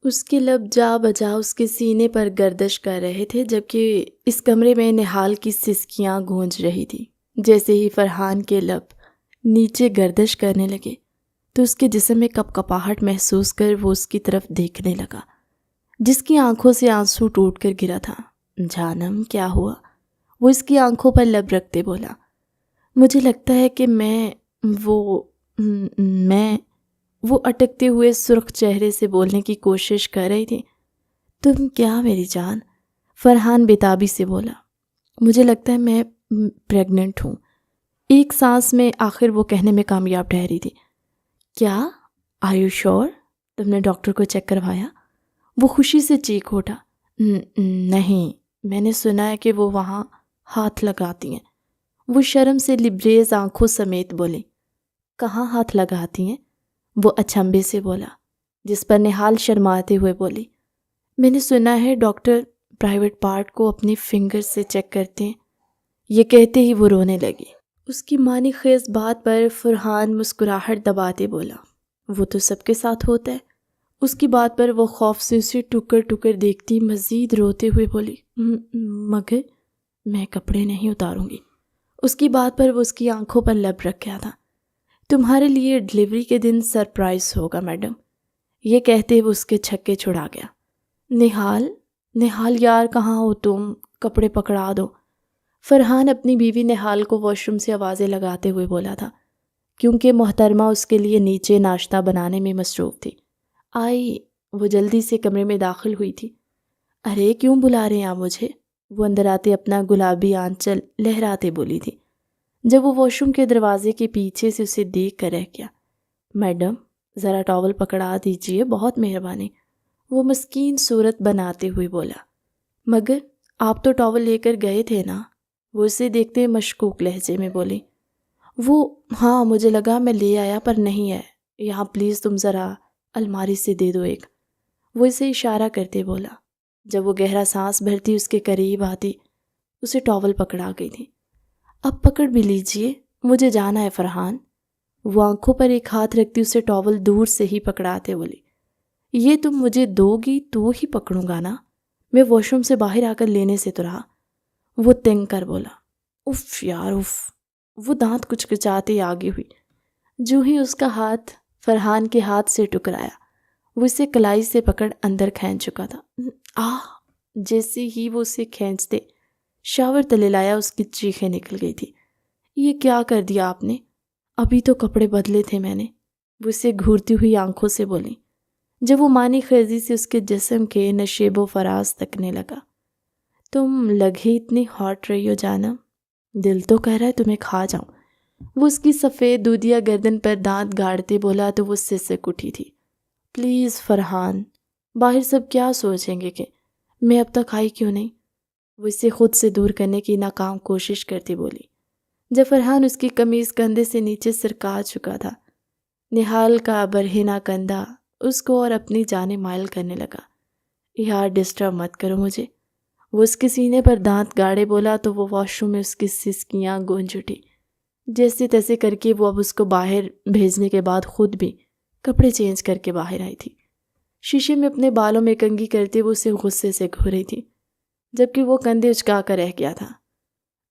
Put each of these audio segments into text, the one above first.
اس کے لب جا بجا اس کے سینے پر گردش کر رہے تھے، جبکہ اس کمرے میں نہال کی سسکیاں گونج رہی تھی۔ جیسے ہی فرحان کے لب نیچے گردش کرنے لگے تو اس کے جسم میں کپ کپاہٹ محسوس کر وہ اس کی طرف دیکھنے لگا، جس کی آنکھوں سے آنسو ٹوٹ کر گرا تھا۔ جانم کیا ہوا؟ وہ اس کی آنکھوں پر لب رکھتے بولا۔ مجھے لگتا ہے کہ میں وہ اٹکتے ہوئے سرخ چہرے سے بولنے کی کوشش کر رہی تھی۔ تم کیا میری جان؟ فرحان بےتابی سے بولا۔ مجھے لگتا ہے میں پریگننٹ ہوں۔ ایک سانس میں آخر وہ کہنے میں کامیاب ٹھہری تھی۔ کیا؟ آر یو شور؟ تم نے ڈاکٹر کو چیک کروایا؟ وہ خوشی سے چیخ اٹھا۔ نہیں، میں نے سنا ہے کہ وہ وہاں ہاتھ لگاتی ہیں۔ وہ شرم سے لبریز آنکھوں سمیت بولی۔ کہاں ہاتھ لگاتی ہیں؟ وہ اچھمبے سے بولا، جس پر نہال شرماتے ہوئے بولی۔ میں نے سنا ہے ڈاکٹر پرائیویٹ پارٹ کو اپنی فنگر سے چیک کرتے ہیں۔ یہ کہتے ہی وہ رونے لگی۔ اس کی معنی خیز بات پر فرحان مسکراہٹ دباتے بولا، وہ تو سب کے ساتھ ہوتا ہے۔ اس کی بات پر وہ خوف سے اسے ٹکر ٹکر دیکھتی مزید روتے ہوئے بولی، مگر میں کپڑے نہیں اتاروں گی۔ اس کی بات پر وہ اس کی آنکھوں پر لب رکھا تھا۔ تمہارے لیے ڈلیوری کے دن سرپرائز ہوگا میڈم۔ یہ کہتے وہ اس کے چھکے چھڑا گیا۔ نہال یار کہاں ہو تم؟ کپڑے پکڑا دو۔ فرحان اپنی بیوی نہال کو واش روم سے آوازیں لگاتے ہوئے بولا تھا، کیونکہ محترمہ اس کے لیے نیچے ناشتہ بنانے میں مصروف تھی۔ آئی، وہ جلدی سے کمرے میں داخل ہوئی تھی۔ ارے کیوں بلا رہے ہیں آپ مجھے؟ وہ اندر آتے اپنا گلابی آنچل لہراتے بولی تھی، جب وہ واش روم کے دروازے کے پیچھے سے اسے دیکھ کر رہ گیا۔ میڈم ذرا ٹاول پکڑا دیجئے، بہت مہربانی، وہ مسکین صورت بناتے ہوئے بولا۔ مگر آپ تو ٹاول لے کر گئے تھے نا؟ وہ اسے دیکھتے مشکوک لہجے میں بولی۔ ہاں مجھے لگا میں لے آیا پر نہیں ہے، یہاں پلیز تم ذرا الماری سے دے دو ایک، وہ اسے اشارہ کرتے بولا۔ جب وہ گہرا سانس بھرتی اس کے قریب آتی، اسے ٹاول پکڑا گئی تھی۔ اب پکڑ بھی لیجئے، مجھے جانا ہے فرحان۔ وہ آنکھوں پر ایک ہاتھ رکھتی اسے ٹاول دور سے ہی پکڑاتے بولی۔ یہ تم مجھے دو گی تو ہی پکڑوں گا نا، میں واش روم سے باہر آ کر لینے سے تو رہا۔ وہ تنگ کر بولا۔ اف یار اف، وہ دانت کچکچاتے آگے ہوئی۔ جو ہی اس کا ہاتھ فرحان کے ہاتھ سے ٹکرایا، وہ اسے کلائی سے پکڑ اندر کھینچ چکا تھا۔ جیسے ہی وہ اسے کھینچتے شاور تلے لایا، اس کی چیخیں نکل گئی تھی۔ یہ کیا کر دیا آپ نے؟ ابھی تو کپڑے بدلے تھے میں نے، وہ اسے گھورتی ہوئی آنکھوں سے بولی، جب وہ مانی خیزی سے اس کے جسم کے نشیب و فراز تکنے لگا۔ تم لگے اتنی ہاٹ رہی ہو جانم، دل تو کہہ رہا ہے تمہیں کھا جاؤں۔ وہ اس کی سفید دودیا گردن پر دانت گاڑتے بولا تو وہ سسک اٹھی تھی۔ پلیز فرحان، باہر سب کیا سوچیں گے کہ میں اب تک آئی کیوں نہیں؟ وہ اسے خود سے دور کرنے کی ناکام کوشش کرتی بولی، جب فرحان اس کی قمیض کندھے سے نیچے سرکا چکا تھا۔ نہال کا برہنہ کندھا اس کو اور اپنی جانب مائل کرنے لگا۔ یار ڈسٹرب مت کرو مجھے، وہ اس کے سینے پر دانت گاڑے بولا تو وہ واش روم میں اس کی سسکیاں گونج اٹھی۔ جیسے تیسے کر کے وہ اب اس کو باہر بھیجنے کے بعد خود بھی کپڑے چینج کر کے باہر آئی تھی۔ شیشے میں اپنے بالوں میں کنگھی کرتے وہ اسے غصے سے گھور رہی تھی، جبکہ وہ کندھے اچکا کر رہ گیا تھا۔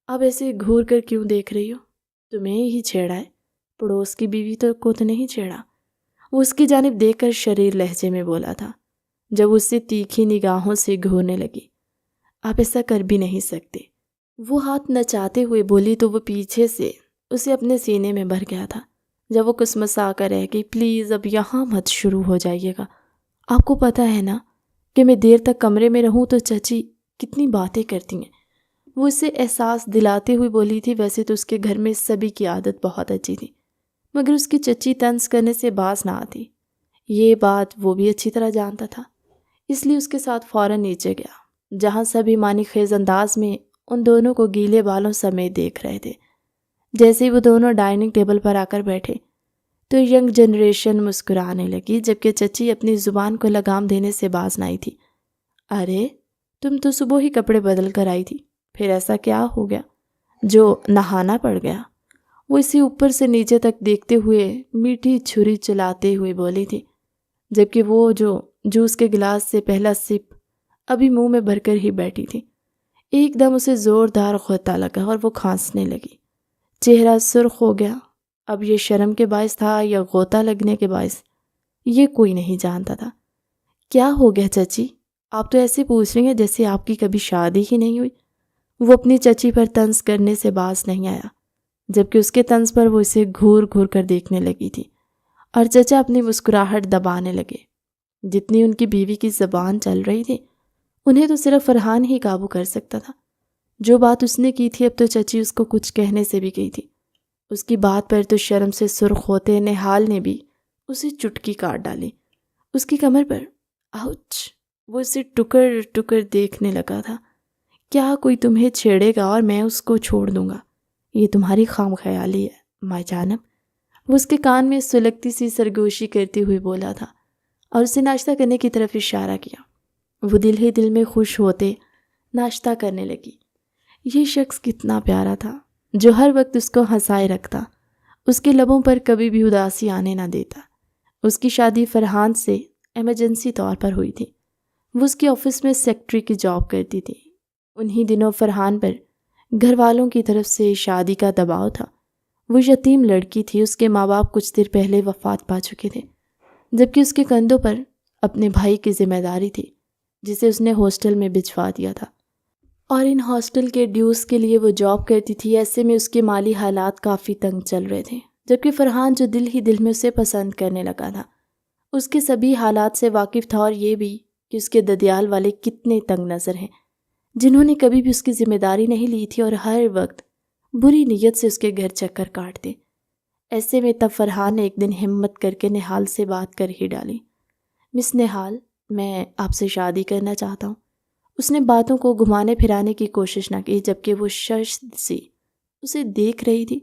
اب ایسے گھور کر کیوں دیکھ رہی ہو؟ تمہیں ہی چھیڑا ہے، پڑوس کی بیوی کو تو نہیں چھیڑا؟ وہ اس کی جانب دیکھ کر شریر لہجے میں بولا تھا، جب اس سے تیکھی نگاہوں سے گھورنے لگی۔ آپ ایسا کر بھی نہیں سکتے، وہ ہاتھ نچاتے ہوئے بولی تو وہ پیچھے سے اسے اپنے سینے میں بھر گیا تھا، جب وہ کسمسا کر رہ گئی۔ پلیز اب یہاں مت شروع ہو جائیے گا، آپ کو پتہ ہے نا کہ میں دیر تک کمرے میں رہوں تو چچی کتنی باتیں کرتی ہیں۔ وہ اسے احساس دلاتے ہوئے بولی تھی، ویسے تو اس کے گھر میں سبھی کی عادت بہت اچھی تھی، مگر اس کی چچی طنز کرنے سے باز نہ آتی۔ یہ بات وہ بھی اچھی طرح جانتا تھا، اس لیے اس کے ساتھ فوراً نیچے گیا، جہاں سبھی معنی خیز انداز میں ان دونوں کو گیلے بالوں سمیت دیکھ رہے تھے۔ جیسے ہی وہ دونوں ڈائننگ ٹیبل پر آ کر بیٹھے تو ینگ جنریشن مسکرانے لگی، جبکہ چچی اپنی زبان کو لگام دینے سے باز نہ آئی تھی۔ ارے تم تو صبح ہی کپڑے بدل کر آئی تھی، پھر ایسا کیا ہو گیا جو نہانا پڑ گیا؟ وہ اسے اوپر سے نیچے تک دیکھتے ہوئے میٹھی چھری چلاتے ہوئے بولی تھی، جبکہ وہ جو جوس کے گلاس سے پہلا سپ ابھی منہ میں بھر کر ہی بیٹھی تھی۔ ایک دم اسے زوردار غوطہ لگا اور وہ کھانسنے لگی۔ چہرہ سرخ ہو گیا۔ اب یہ شرم کے باعث تھا یا غوطہ لگنے کے باعث، یہ کوئی نہیں جانتا تھا۔ کیا ہو گیا چچی؟ آپ تو ایسے پوچھ رہی ہیں جیسے آپ کی کبھی شادی ہی نہیں ہوئی۔ وہ اپنی چچی پر طنز کرنے سے باز نہیں آیا، جبکہ اس کے طنز پر وہ اسے گھور گھور کر دیکھنے لگی تھی، اور چچا اپنی مسکراہٹ دبانے لگے۔ جتنی ان کی بیوی کی زبان چل رہی تھی، انہیں تو صرف فرحان ہی قابو کر سکتا تھا۔ جو بات اس نے کی تھی اب تو چچی اس کو کچھ کہنے سے بھی گئی تھی۔ اس کی بات پر تو شرم سے سرخ ہوتے نہال نے بھی اسے چٹکی کاٹ ڈالی۔ اس کی کمر پر آؤچ! وہ اسے ٹکر ٹکر دیکھنے لگا تھا۔ کیا کوئی تمہیں چھیڑے گا اور میں اس کو چھوڑ دوں گا؟ یہ تمہاری خام خیالی ہے ماں جانب۔ وہ اس کے کان میں سلگتی سی سرگوشی کرتے ہوئے بولا تھا اور اسے ناشتہ کرنے کی طرف اشارہ کیا۔ وہ دل ہی دل میں خوش ہوتے ناشتہ کرنے لگی۔ یہ شخص کتنا پیارا تھا جو ہر وقت اس کو ہنسائے رکھتا، اس کے لبوں پر کبھی بھی اداسی آنے نہ دیتا۔ اس کی شادی فرحان سے ایمرجنسی طور پر ہوئی تھی۔ وہ اس کے آفس میں سیکرٹری کی جاب کرتی تھی۔ انہی دنوں فرحان پر گھر والوں کی طرف سے شادی کا دباؤ تھا۔ وہ یتیم لڑکی تھی، اس کے ماں باپ کچھ دیر پہلے وفات پا چکے تھے، جبکہ اس کے کندھوں پر اپنے بھائی کی ذمہ داری تھی جسے اس نے ہاسٹل میں بھجوا دیا تھا، اور ان ہاسٹل کے ڈیوز کے لیے وہ جاب کرتی تھی۔ ایسے میں اس کے مالی حالات کافی تنگ چل رہے تھے، جبکہ فرحان جو دل ہی دل میں اسے پسند کرنے لگا تھا، اس کے سبھی حالات سے واقف تھا، اور یہ بھی کہ اس کے ددیال والے کتنے تنگ نظر ہیں جنہوں نے کبھی بھی اس کی ذمہ داری نہیں لی تھی اور ہر وقت بری نیت سے اس کے گھر چکر کاٹتے۔ ایسے میں تب فرحان نے ایک دن ہمت کر کے نہال سے بات کر ہی ڈالی۔ مس نہال، میں آپ سے شادی کرنا چاہتا ہوں۔ اس نے باتوں کو گھمانے پھرانے کی کوشش نہ کی، جبکہ وہ شرط سی اسے دیکھ رہی تھی۔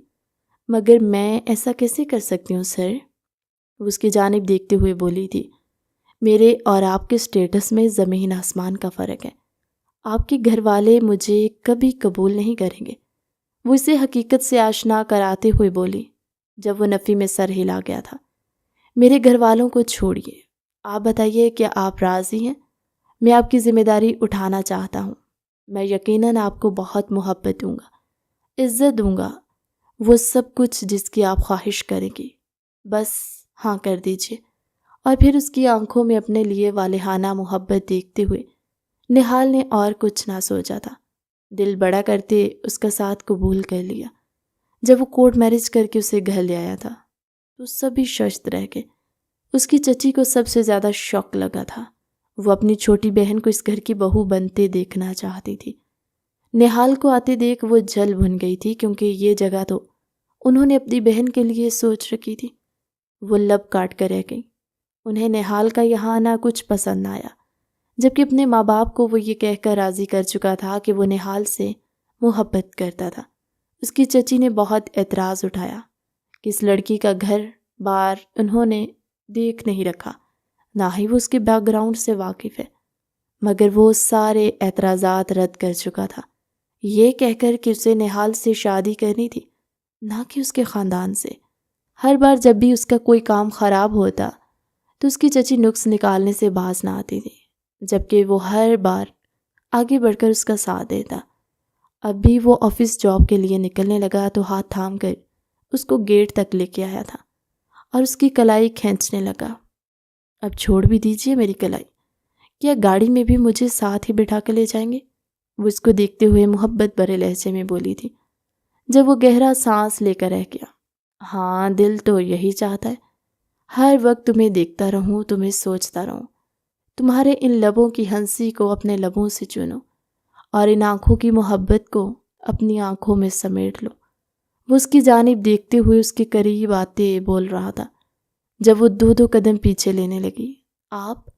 مگر میں ایسا کیسے کر سکتی ہوں سر؟ وہ اس کی جانب دیکھتے ہوئے بولی تھی۔ میرے اور آپ کے سٹیٹس میں زمین آسمان کا فرق ہے۔ آپ کے گھر والے مجھے کبھی قبول نہیں کریں گے۔ وہ اسے حقیقت سے آشنا کراتے ہوئے بولی جب وہ نفی میں سر ہلا گیا تھا۔ میرے گھر والوں کو چھوڑیے، آپ بتائیے کیا آپ راضی ہیں؟ میں آپ کی ذمہ داری اٹھانا چاہتا ہوں۔ میں یقیناً آپ کو بہت محبت دوں گا، عزت دوں گا، وہ سب کچھ جس کی آپ خواہش کریں گی، بس ہاں کر دیجیے۔ اور پھر اس کی آنکھوں میں اپنے لیے والہانہ محبت دیکھتے ہوئے نہال نے اور کچھ نہ سوچا تھا، دل بڑا کرتے اس کا ساتھ قبول کر لیا۔ جب وہ کورٹ میرج کر کے اسے گھر لے آیا تھا تو سبھی ششت رہ گئے۔ اس کی چچی کو سب سے زیادہ شوق لگا تھا۔ وہ اپنی چھوٹی بہن کو اس گھر کی بہو بنتے دیکھنا چاہتی تھی۔ نہال کو آتے دیکھ وہ جل بھن گئی تھی، کیونکہ یہ جگہ تو انہوں نے اپنی بہن کے لیے سوچ رکھی تھی۔ وہ لب کاٹ کر رہ گئی۔ انہیں نہال کا یہاں آنا کچھ پسند نہ آیا، جبکہ اپنے ماں باپ کو وہ یہ کہہ کر راضی کر چکا تھا کہ وہ نہال سے محبت کرتا تھا۔ اس کی چچی نے بہت اعتراض اٹھایا کہ اس لڑکی کا گھر بار انہوں نے دیکھ نہیں رکھا، نہ ہی وہ اس کے بیک گراؤنڈ سے واقف ہے، مگر وہ سارے اعتراضات رد کر چکا تھا، یہ کہہ کر کہ اسے نہال سے شادی کرنی تھی، نہ کہ اس کے خاندان سے۔ ہر بار جب بھی اس کا کوئی کام خراب ہوتا تو اس کی چچی نقص نکالنے سے باز نہ آتی تھی، جبکہ وہ ہر بار آگے بڑھ کر اس کا ساتھ دیتا۔ اب بھی وہ آفس جاب کے لیے نکلنے لگا تو ہاتھ تھام کر اس کو گیٹ تک لے کے آیا تھا اور اس کی کلائی کھینچنے لگا۔ اب چھوڑ بھی دیجیے میری کلائی، کیا گاڑی میں بھی مجھے ساتھ ہی بٹھا کر لے جائیں گے؟ وہ اس کو دیکھتے ہوئے محبت بھرے لہجے میں بولی تھی، جب وہ گہرا سانس لے کر رہ گیا۔ ہاں، دل تو یہی چاہتا ہے، ہر وقت تمہیں دیکھتا رہوں، تمہیں سوچتا رہوں، تمہارے ان لبوں کی ہنسی کو اپنے لبوں سے چنو اور ان آنکھوں کی محبت کو اپنی آنکھوں میں سمیٹ لو۔ وہ اس کی جانب دیکھتے ہوئے اس کے قریب آتے بول رہا تھا، جب وہ دو قدم پیچھے لینے لگی۔ آپ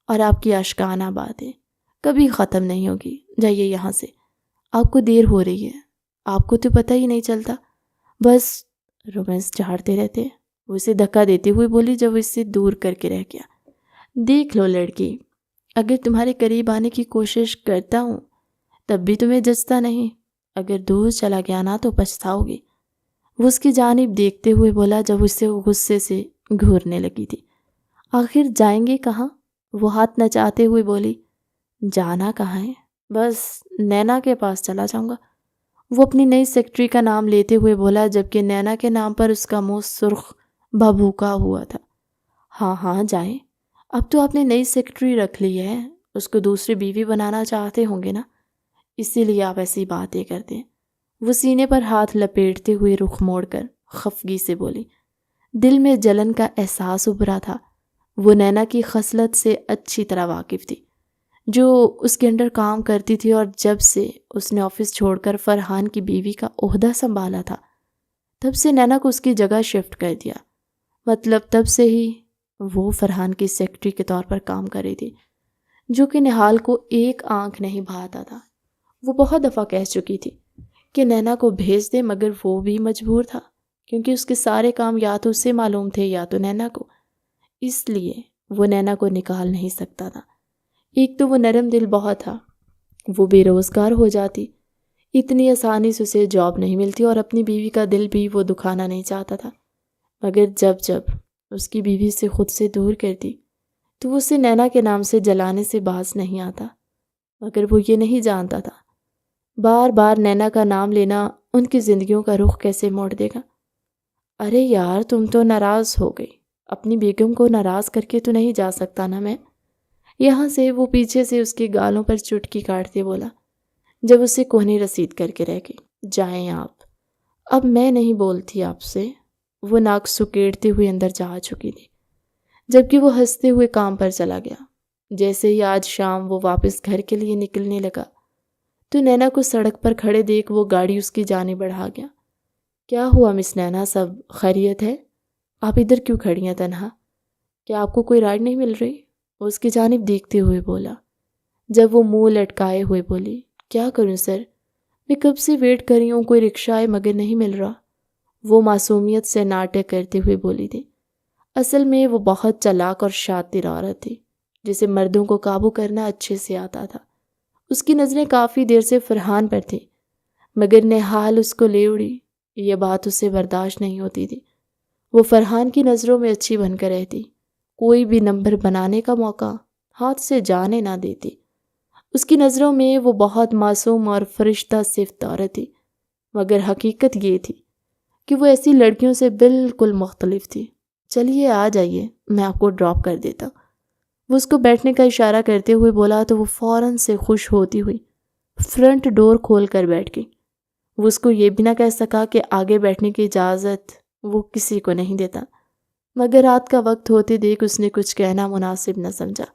اور آپ کی اشکانہ باتیں کبھی ختم نہیں ہوگی، جائیے یہاں سے، آپ کو دیر ہو رہی ہے، آپ کو تو پتہ ہی نہیں چلتا، بس رومانس چاڑتے رہتے۔ وہ اسے دھکا دیتے ہوئے بولی جب وہ اس سے دور کر کے رہ گیا۔ دیکھ لو لڑکی، اگر تمہارے قریب آنے کی کوشش کرتا ہوں تب بھی تمہیں جچتا نہیں، اگر دور چلا گیا نا تو پچھتاؤ گی۔ وہ اس کی جانب دیکھتے ہوئے بولا جب اسے غصے سے گھورنے لگی تھی۔ آخر جائیں گے کہاں؟ وہ ہاتھ نچاتے ہوئے بولی۔ جانا کہاں ہے، بس نینا کے پاس چلا جاؤں گا۔ وہ اپنی نئی سیکرٹری کا نام لیتے ہوئے بولا، جبکہ نینا کے نام پر اس کا منہ سرخ بھبوکا ہوا تھا۔ ہاں ہاں جائیں، اب تو آپ نے نئی سیکرٹری رکھ لی ہے، اس کو دوسری بیوی بنانا چاہتے ہوں گے نا، اسی لیے آپ ایسی باتیں کرتے ہیں۔ وہ سینے پر ہاتھ لپیٹتے ہوئے رخ موڑ کر خفگی سے بولی۔ دل میں جلن کا احساس ابھرا تھا۔ وہ نینا کی خصلت سے اچھی طرح واقف تھی، جو اس کے انڈر کام کرتی تھی، اور جب سے اس نے آفس چھوڑ کر فرحان کی بیوی کا عہدہ سنبھالا تھا، تب سے نینا کو اس کی جگہ شفٹ کر دیا۔ مطلب تب سے ہی وہ فرحان کی سیکرٹری کے طور پر کام کر رہی تھی، جو کہ نہال کو ایک آنکھ نہیں بھاتا تھا۔ وہ بہت دفعہ کہہ چکی تھی کہ نینا کو بھیج دے، مگر وہ بھی مجبور تھا، کیونکہ اس کے سارے کام یا تو اسے معلوم تھے یا تو نینا کو، اس لیے وہ نینا کو نکال نہیں سکتا تھا۔ ایک تو وہ نرم دل بہت تھا، وہ بے روزگار ہو جاتی، اتنی آسانی سے اسے جاب نہیں ملتی، اور اپنی بیوی کا دل بھی وہ دکھانا نہیں چاہتا تھا، مگر جب اس کی بیوی سے خود سے دور کرتی تو وہ اسے نینا کے نام سے جلانے سے باز نہیں آتا، مگر وہ یہ نہیں جانتا تھا بار بار نینا کا نام لینا ان کی زندگیوں کا رخ کیسے موڑ دے گا۔ ارے یار، تم تو ناراض ہو گئی، اپنی بیگم کو ناراض کر کے تو نہیں جا سکتا نا میں۔ یہاں سے وہ پیچھے سے اس کے گالوں پر چٹکی کاٹتے بولا، جب اسے کوہنی رسید کر کے رہ گئی۔ جائیں آپ، اب میں نہیں بولتی آپ سے۔ وہ ناک سکیڑتے ہوئے اندر جا چکی تھی، جبکہ وہ ہنستے ہوئے کام پر چلا گیا۔ جیسے ہی آج شام وہ واپس گھر کے لیے نکلنے لگا تو نینا کو سڑک پر کھڑے دیکھ وہ گاڑی اس کی جانب بڑھا گیا۔ کیا ہوا مس نینا، سب خیریت ہے؟ آپ ادھر کیوں کھڑی ہیں تنہا؟ کیا آپ کو کوئی رائڈ نہیں مل رہی؟ وہ اس کی جانب دیکھتے ہوئے بولا۔ جب وہ منہ لٹکائے ہوئے بولی، کیا کروں سر، میں کب سے ویٹ کر رہی ہوں، کوئی رکشہ ہے مگر نہیں مل رہا۔ وہ معصومیت سے ناٹک کرتے ہوئے بولی تھی۔ اصل میں وہ بہت چالاک اور شاطر عورت تھی، جسے مردوں کو قابو کرنا اچھے سے آتا تھا۔ اس کی نظریں کافی دیر سے فرحان پر تھیں، مگر نہال اس کو لے اڑی، یہ بات اسے برداشت نہیں ہوتی تھی۔ وہ فرحان کی نظروں میں اچھی بن کر رہتی، کوئی بھی نمبر بنانے کا موقع ہاتھ سے جانے نہ دیتی۔ اس کی نظروں میں وہ بہت معصوم اور فرشتہ صفت عورت تھی، مگر حقیقت یہ تھی کہ وہ ایسی لڑکیوں سے بالکل مختلف تھی۔ چلیے آ جائیے، میں آپ کو ڈراپ کر دیتا۔ وہ اس کو بیٹھنے کا اشارہ کرتے ہوئے بولا تو وہ فوراً سے خوش ہوتی ہوئی فرنٹ ڈور کھول کر بیٹھ گئی۔ وہ اس کو یہ بھی نہ کہہ سکا کہ آگے بیٹھنے کی اجازت وہ کسی کو نہیں دیتا، مگر رات کا وقت ہوتے دیکھ اس نے کچھ کہنا مناسب نہ سمجھا،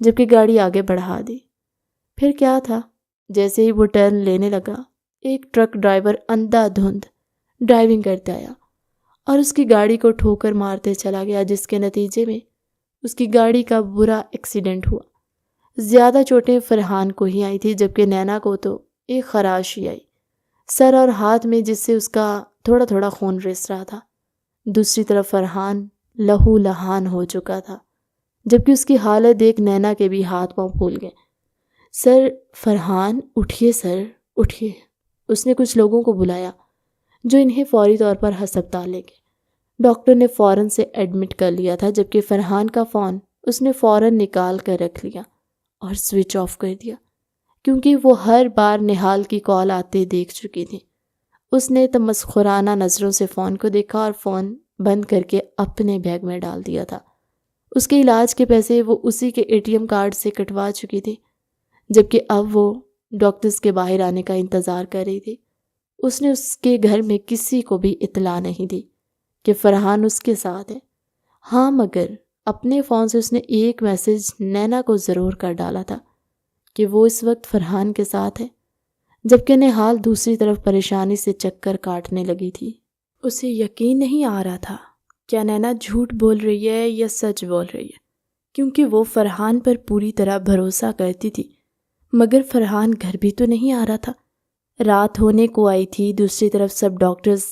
جبکہ گاڑی آگے بڑھا دی۔ پھر کیا تھا، جیسے ہی وہ ٹرن لینے لگا، ایک ٹرک ڈرائیور اندھا دھند ڈرائیونگ کرتے آیا اور اس کی گاڑی کو ٹھوکر مارتے چلا گیا، جس کے نتیجے میں اس کی گاڑی کا برا ایکسیڈنٹ ہوا۔ زیادہ چوٹیں فرحان کو ہی آئی تھی، جبکہ نینا کو تو ایک خراش ہی آئی سر اور ہاتھ میں، جس سے اس کا تھوڑا تھوڑا خون رس رہا تھا۔ دوسری طرف فرحان لہو لہان ہو چکا تھا، جبکہ اس کی حالت دیکھ نینا کے بھی ہاتھ پاؤں پھول گئے۔ سر، فرحان اٹھیے، سر اٹھیے۔ اس نے کچھ لوگوں کو بلایا جو انہیں فوری طور پر ہسپتال لے گئے۔ ڈاکٹر نے فوراً سے ایڈمٹ کر لیا تھا، جبکہ فرحان کا فون اس نے فوراً نکال کر رکھ لیا اور سوئچ آف کر دیا، کیونکہ وہ ہر بار نہال کی کال آتے دیکھ چکی تھی۔ اس نے تمسخرانہ نظروں سے فون کو دیکھا اور فون بند کر کے اپنے بیگ میں ڈال دیا تھا۔ اس کے علاج کے پیسے وہ اسی کے ATM کارڈ سے کٹوا چکی تھی، جبکہ اب وہ ڈاکٹرز کے باہر آنے کا انتظار کر رہی تھی۔ اس نے اس کے گھر میں کسی کو بھی اطلاع نہیں دی کہ فرحان اس کے ساتھ ہے۔ ہاں، مگر اپنے فون سے اس نے ایک میسج نینا کو ضرور کر ڈالا تھا کہ وہ اس وقت فرحان کے ساتھ ہے، جبکہ نہال دوسری طرف پریشانی سے چکر کاٹنے لگی تھی۔ اسے یقین نہیں آ رہا تھا کیا نینا جھوٹ بول رہی ہے یا سچ بول رہی ہے، کیونکہ وہ فرحان پر پوری طرح بھروسہ کرتی تھی، مگر فرحان گھر بھی تو نہیں آ رہا تھا۔ رات ہونے کو آئی تھی، دوسری طرف سب ڈاکٹرز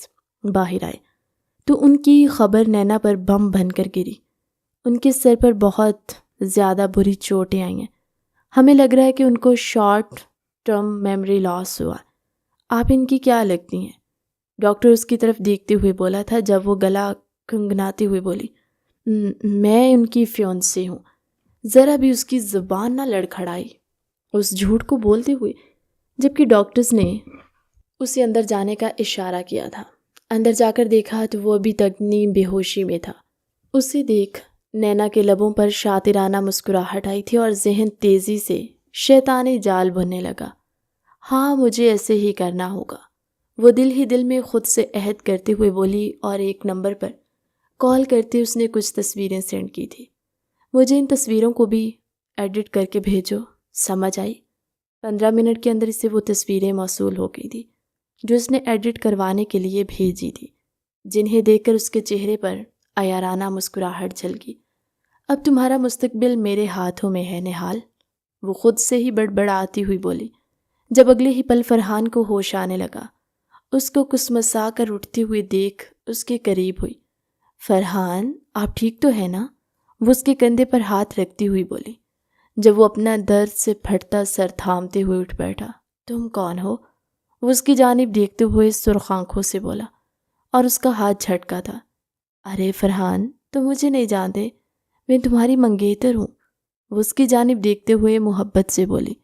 باہر آئے تو ان کی خبر نینا پر بم بن کر گری۔ ان کے سر پر بہت زیادہ بری چوٹیں آئی ہیں، ہمیں لگ رہا ہے کہ ان کو شارٹ ٹرم میموری لاس ہوا۔ آپ ان کی کیا لگتی ہیں؟ ڈاکٹر اس کی طرف دیکھتے ہوئے بولا تھا، جب وہ گلا گنگناتے ہوئے بولی، میں ان کی فیونسی ہوں۔ ذرا بھی اس کی زبان نہ لڑکھڑائی اس جھوٹ کو بولتے ہوئے، جبکہ ڈاکٹرز نے اسے اندر جانے کا اشارہ کیا تھا۔ اندر جا کر دیکھا تو وہ ابھی تک نیم بے ہوشی میں تھا۔ اسے دیکھ نینا کے لبوں پر شاطرانہ مسکراہٹ آئی تھی اور ذہن تیزی سے شیطانی جال بننے لگا۔ ہاں، مجھے ایسے ہی کرنا ہوگا، وہ دل ہی دل میں خود سے عہد کرتے ہوئے بولی، اور ایک نمبر پر کال کرتے اس نے کچھ تصویریں سینڈ کی تھی۔ مجھے ان تصویروں کو بھی ایڈٹ کر کے بھیجو، سمجھ آئی؟ 15 منٹ کے اندر اسے وہ تصویریں موصول ہو گئی تھی جو اس نے ایڈٹ کروانے کے لیے بھیجی تھی، جنہیں دیکھ کر اس کے چہرے پر عیارانہ مسکراہٹ جھل گئی۔ اب تمہارا مستقبل میرے ہاتھوں میں ہے نہال، وہ خود سے ہی بڑبڑاتی ہوئی بولی، جب اگلے ہی پل فرحان کو ہوش آنے لگا۔ اس کو کسمسا کر اٹھتے ہوئے دیکھ اس کے قریب ہوئی۔ فرحان، آپ ٹھیک تو ہے نا؟ وہ اس کے کندھے پر ہاتھ رکھتی ہوئی بولی، جب وہ اپنا درد سے پھٹتا سر تھامتے ہوئے اٹھ بیٹھا۔ تم کون ہو؟ وہ اس کی جانب دیکھتے ہوئے سرخ آنکھوں سے بولا، اور اس کا ہاتھ جھٹکا تھا۔ ارے فرحان، تم مجھے نہیں جانتے، میں تمہاری منگیتر ہوں، وہ اس کی جانب دیکھتے ہوئے محبت سے بولی،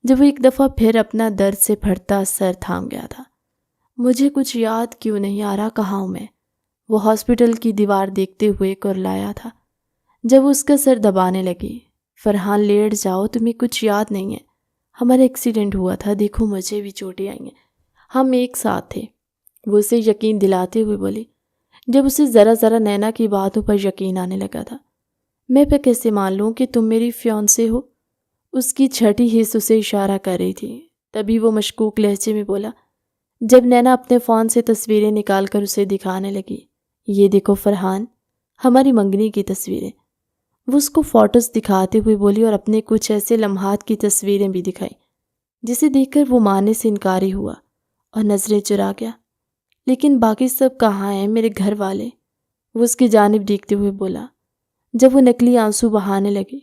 جب وہ ایک دفعہ پھر اپنا درد سے پھٹتا سر تھام گیا تھا۔ مجھے کچھ یاد کیوں نہیں آ رہا، کہاں ہوں میں؟ وہ ہاسپٹل کی دیوار دیکھتے ہوئے کرلایا تھا۔ جب اس کا سر دبانے لگی، فرحان لیٹ جاؤ، تمہیں کچھ یاد نہیں ہے، ہمارا ایکسیڈنٹ ہوا تھا، دیکھو مجھے بھی چوٹیں آئی ہیں، ہم ایک ساتھ تھے، وہ اسے یقین دلاتے ہوئے بولی، جب اسے ذرا ذرا نینا کی باتوں پر یقین آنے لگا تھا۔ میں پہ کیسے مان لوں کہ تم میری فیونسے ہو؟ اس کی چھٹی حص اسے اشارہ کر رہی تھی، تبھی وہ مشکوک لہجے میں بولا، جب نینا اپنے فون سے تصویریں نکال کر اسے دکھانے لگی، یہ دیکھو فرحان، ہماری منگنی کی تصویریں۔ وہ اس کو فوٹوز دکھاتے ہوئے بولی اور اپنے کچھ ایسے لمحات کی تصویریں بھی دکھائی جسے دیکھ کر وہ ماننے سے انکاری ہوا اور نظریں چرا گیا۔ لیکن باقی سب کہاں ہیں میرے گھر والے؟ وہ اس کی جانب دیکھتے ہوئے بولا، جب وہ نکلی آنسو بہانے لگی،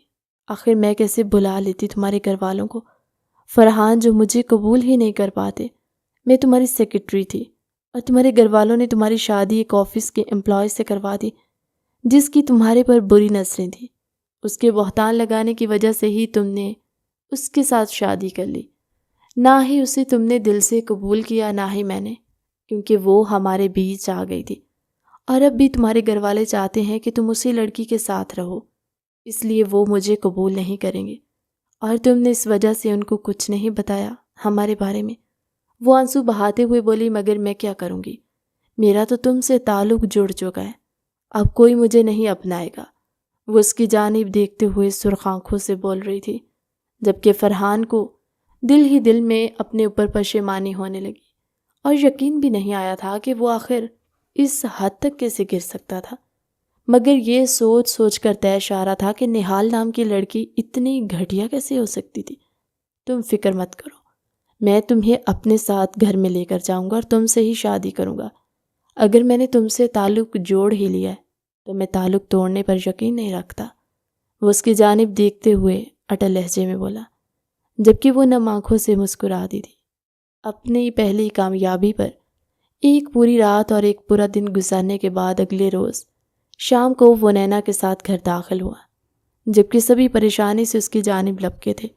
آخر میں کیسے بھلا لیتی تمہارے گھر والوں کو فرحان، جو مجھے قبول ہی نہیں کر پاتے۔ میں تمہاری سیکرٹری تھی اور تمہارے گھر والوں نے تمہاری شادی ایک آفس کے امپلائی سے کروا دی جس کی تمہارے پر بری نظریں تھیں۔ اس کے بہتان لگانے کی وجہ سے ہی تم نے اس کے ساتھ شادی کر لی، نہ ہی اسے تم نے دل سے قبول کیا، نہ ہی میں نے، کیونکہ وہ ہمارے بیچ آ گئی تھی، اور اب بھی تمہارے گھر والے چاہتے ہیں کہ تم اسی لڑکی کے ساتھ رہو، اس لیے وہ مجھے قبول نہیں کریں گے، اور تم نے اس وجہ سے ان کو کچھ نہیں بتایا ہمارے بارے میں۔ وہ آنسو بہاتے ہوئے بولی، مگر میں کیا کروں گی، میرا تو تم سے تعلق جڑ چکا ہے، اب کوئی مجھے نہیں اپنائے گا۔ وہ اس کی جانب دیکھتے ہوئے سرخ آنکھوں سے بول رہی تھی، جبکہ فرحان کو دل ہی دل میں اپنے اوپر پشیمانی ہونے لگی، اور یقین بھی نہیں آیا تھا کہ وہ آخر اس حد تک کیسے گر سکتا تھا، مگر یہ سوچ سوچ کر طے آ رہا تھا کہ نہال نام کی لڑکی اتنی گھٹیا کیسے ہو سکتی تھی۔ تم فکر مت کرو، میں تمہیں اپنے ساتھ گھر میں لے کر جاؤں گا اور تم سے ہی شادی کروں گا۔ اگر میں نے تم سے تعلق جوڑ ہی لیا ہے تو میں تعلق توڑنے پر یقین نہیں رکھتا، وہ اس کی جانب دیکھتے ہوئے اٹل لہجے میں بولا، جبکہ وہ نم آنکھوں سے مسکرا دی تھی۔ اپنی پہلی کامیابی پر ایک پوری رات اور ایک پورا دن گزارنے کے بعد اگلے روز شام کو وہ نینا کے ساتھ گھر داخل ہوا، جبکہ سبھی پریشانی سے اس کی جانب لپکے تھے۔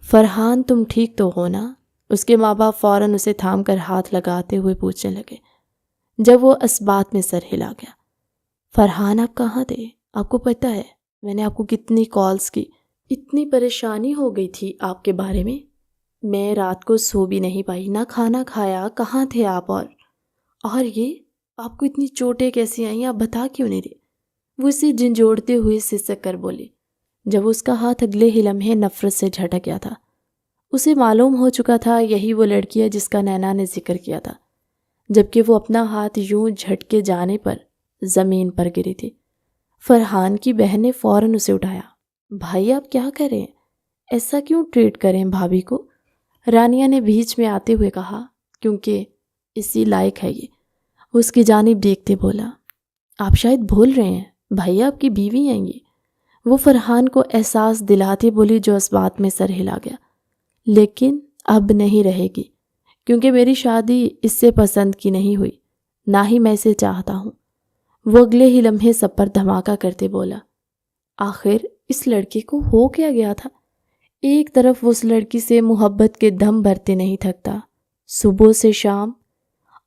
فرحان، تم ٹھیک تو ہو نا؟ اس کے ماں باپ فوراً اسے تھام کر ہاتھ لگاتے ہوئے پوچھنے لگے، جب وہ اس بات میں سر ہلا گیا۔ فرحان، آپ کہاں تھے؟ آپ کو پتہ ہے میں نے آپ کو کتنی کالز کی، اتنی پریشانی ہو گئی تھی آپ کے بارے میں رات کو سو بھی نہیں پائی، نہ کھانا کھایا، کہاں تھے آپ؟ اور یہ آپ کو اتنی چوٹیں کیسی آئیں، آپ بتا کیوں نہیں رہے؟ وہ اسے جھنجھوڑتے ہوئے سسک کر بولے، جب اس کا ہاتھ اگلے ہی لمحے نفرت سے جھٹک گیا تھا۔ اسے معلوم ہو چکا تھا یہی وہ لڑکی ہے جس کا نینا نے ذکر کیا تھا، جبکہ وہ اپنا ہاتھ یوں جھٹکے جانے پر زمین پر گری تھی۔ فرحان کی بہن نے فوراً اسے اٹھایا، بھائی آپ کیا کر رہے ہیں، ایسا کیوں ٹریٹ کریں بھابھی کو؟ رانیہ نے بیچ میں آتے ہوئے کہا، کیونکہ اسی لائق ہے یہ۔ اس کی جانب دیکھتے بولا، آپ شاید بھول رہے ہیں، بھائی آپ کی بیوی ہیں یہ۔ وہ فرحان کو احساس دلاتے بولی، جو اس بات میں سر ہلا گیا، لیکن اب نہیں رہے گی، کیونکہ میری شادی اس سے پسند کی نہیں ہوئی، نہ ہی میں اسے چاہتا ہوں۔ وہ اگلے ہی لمحے سب پر دھماکہ کرتے بولا، آخر اس لڑکے کو ہو کیا گیا تھا؟ ایک طرف وہ اس لڑکی سے محبت کے دم بھرتے نہیں تھکتا، صبح سے شام،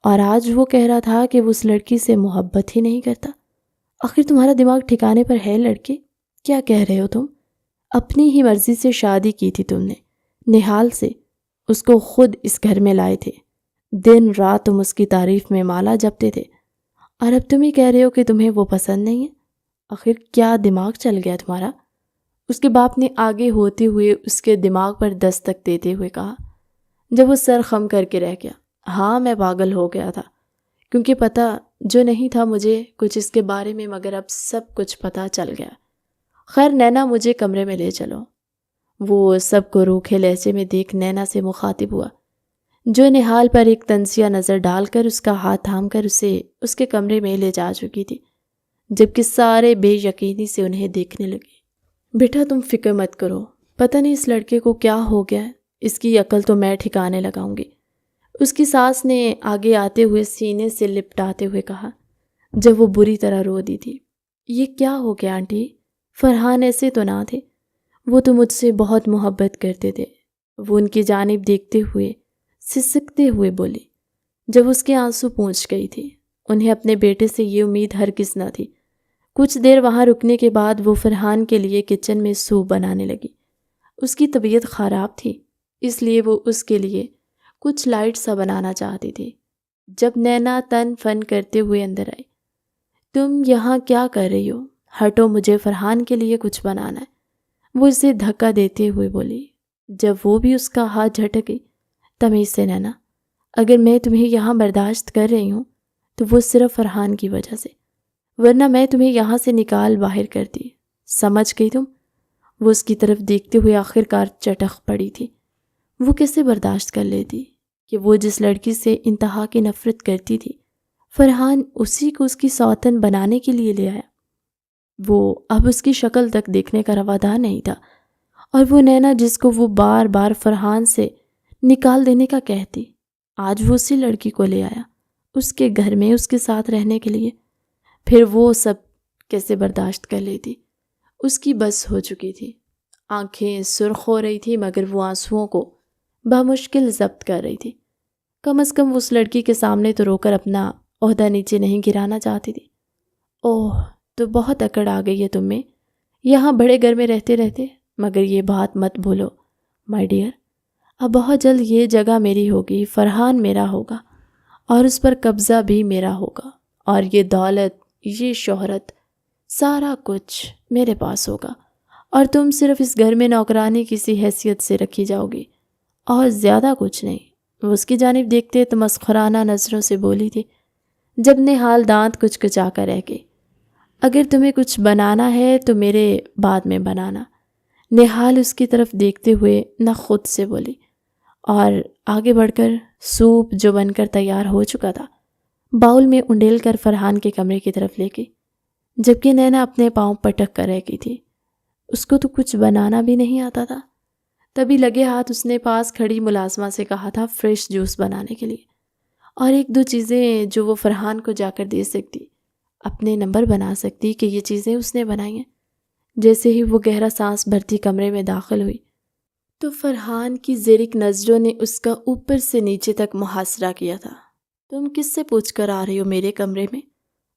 اور آج وہ کہہ رہا تھا کہ وہ اس لڑکی سے محبت ہی نہیں کرتا۔ آخر تمہارا دماغ ٹھکانے پر ہے لڑکے؟ کیا کہہ رہے ہو تم؟ اپنی ہی مرضی سے شادی کی تھی تم نے نہال سے، اس کو خود اس گھر میں لائے تھے، دن رات تم اس کی تعریف میں مالا جپتے تھے، اور اب تم ہی کہہ رہے ہو کہ تمہیں وہ پسند نہیں ہے؟ آخر کیا دماغ چل گیا تمہارا؟ اس کے باپ نے آگے ہوتے ہوئے اس کے دماغ پر دستک دیتے ہوئے کہا، جب وہ سر خم کر کے رہ گیا۔ ہاں میں پاگل ہو گیا تھا، کیونکہ پتہ جو نہیں تھا مجھے کچھ اس کے بارے میں، مگر اب سب کچھ پتہ چل گیا۔ خیر نینا مجھے کمرے میں لے چلو۔ وہ سب کو روکھے لہجے میں دیکھ نینا سے مخاطب ہوا، جو نہال پر ایک طنزیہ نظر ڈال کر اس کا ہاتھ تھام کر اسے اس کے کمرے میں لے جا چکی تھی، جبکہ سارے بے یقینی سے انہیں دیکھنے لگے۔ بیٹا تم فکر مت کرو، پتہ نہیں اس لڑکے کو کیا ہو گیا ہے، اس کی عقل تو میں ٹھکانے لگاؤں گی، اس کی ساس نے آگے آتے ہوئے سینے سے لپٹاتے ہوئے کہا، جب وہ بری طرح رو دی تھی۔ یہ کیا ہو گیا آنٹی؟ فرحان ایسے تو نہ تھے، وہ تو مجھ سے بہت محبت کرتے تھے، وہ ان کی جانب دیکھتے ہوئے سسکتے ہوئے بولی، جب اس کے آنسو پونچھ گئی تھی۔ انہیں اپنے بیٹے سے یہ امید ہرگز نہ تھی۔ کچھ دیر وہاں رکنے کے بعد وہ فرحان کے لیے کچن میں سوپ بنانے لگی۔ اس کی طبیعت خراب تھی، اس لیے وہ اس کے لیے کچھ لائٹ سا بنانا چاہتی تھی۔ جب نینا تن فن کرتے ہوئے اندر آئی، تم یہاں کیا کر رہی ہو؟ ہٹو، مجھے فرحان کے لیے کچھ بنانا ہے، وہ اسے دھکا دیتے ہوئے بولی۔ جب وہ بھی اس کا ہاتھ جھٹک گئی، تمیز سے نینا، اگر میں تمہیں یہاں برداشت کر رہی ہوں تو وہ صرف فرحان کی وجہ سے، ورنہ میں تمہیں یہاں سے نکال باہر کرتی، سمجھ گئی تم؟ وہ اس کی طرف دیکھتے ہوئے آخرکار چٹخ پڑی تھی۔ وہ کیسے برداشت کر لیتی کہ وہ جس لڑکی سے انتہا کی نفرت کرتی تھی، فرحان اسی کو اس کی سوتن بنانے کے لیے لے آیا۔ وہ اب اس کی شکل تک دیکھنے کا روادار نہیں تھا، اور وہ نینا جس کو وہ بار بار فرحان سے نکال دینے کا کہتی، آج وہ اسی لڑکی کو لے آیا اس کے گھر میں اس کے ساتھ رہنے کے لیے۔ پھر وہ سب کیسے برداشت کر لیتی؟ اس کی بس ہو چکی تھی، آنکھیں سرخ ہو رہی تھی، مگر وہ آنسوؤں کو بمشکل ضبط کر رہی تھی۔ کم از کم اس لڑکی کے سامنے تو رو کر اپنا عہدہ نیچے نہیں گرانا چاہتی تھی۔ اوہ، تو بہت اکڑ آ گئی ہے تم میں، یہاں بڑے گھر میں رہتے رہتے، مگر یہ بات مت بھولو مائی ڈیئر، اب بہت جلد یہ جگہ میری ہوگی، فرحان میرا ہوگا، اور اس پر قبضہ بھی میرا ہوگا، اور یہ دولت، یہ شہرت، سارا کچھ میرے پاس ہوگا، اور تم صرف اس گھر میں نوکرانی کسی حیثیت سے رکھی جاؤ گی، اور زیادہ کچھ نہیں۔ وہ اس کی جانب دیکھتے تمسخرانہ نظروں سے بولی تھی، جب نہال دانت کچکچا کر رہ گئی، اگر تمہیں کچھ بنانا ہے تو میرے بعد میں بنانا۔ نہال اس کی طرف دیکھتے ہوئے نہ خود سے بولی، اور آگے بڑھ کر سوپ جو بن کر تیار ہو چکا تھا باؤل میں انڈیل کر فرحان کے کمرے کی طرف لے گئی، جبکہ نینا اپنے پاؤں پٹک کر رہ گئی تھی۔ اس کو تو کچھ بنانا بھی نہیں آتا تھا۔ تبھی لگے ہاتھ اس نے پاس کھڑی ملازمہ سے کہا تھا فریش جوس بنانے کے لیے، اور ایک دو چیزیں جو وہ فرحان کو جا کر دے سکتی، اپنے نمبر بنا سکتی کہ یہ چیزیں اس نے بنائی ہیں۔ جیسے ہی وہ گہرا سانس بھرتی کمرے میں داخل ہوئی تو فرحان کی زیرک نظروں نے اس کا اوپر سے نیچے تک محاصرہ کیا تھا۔ تم کس سے پوچھ کر آ رہی ہو میرے کمرے میں؟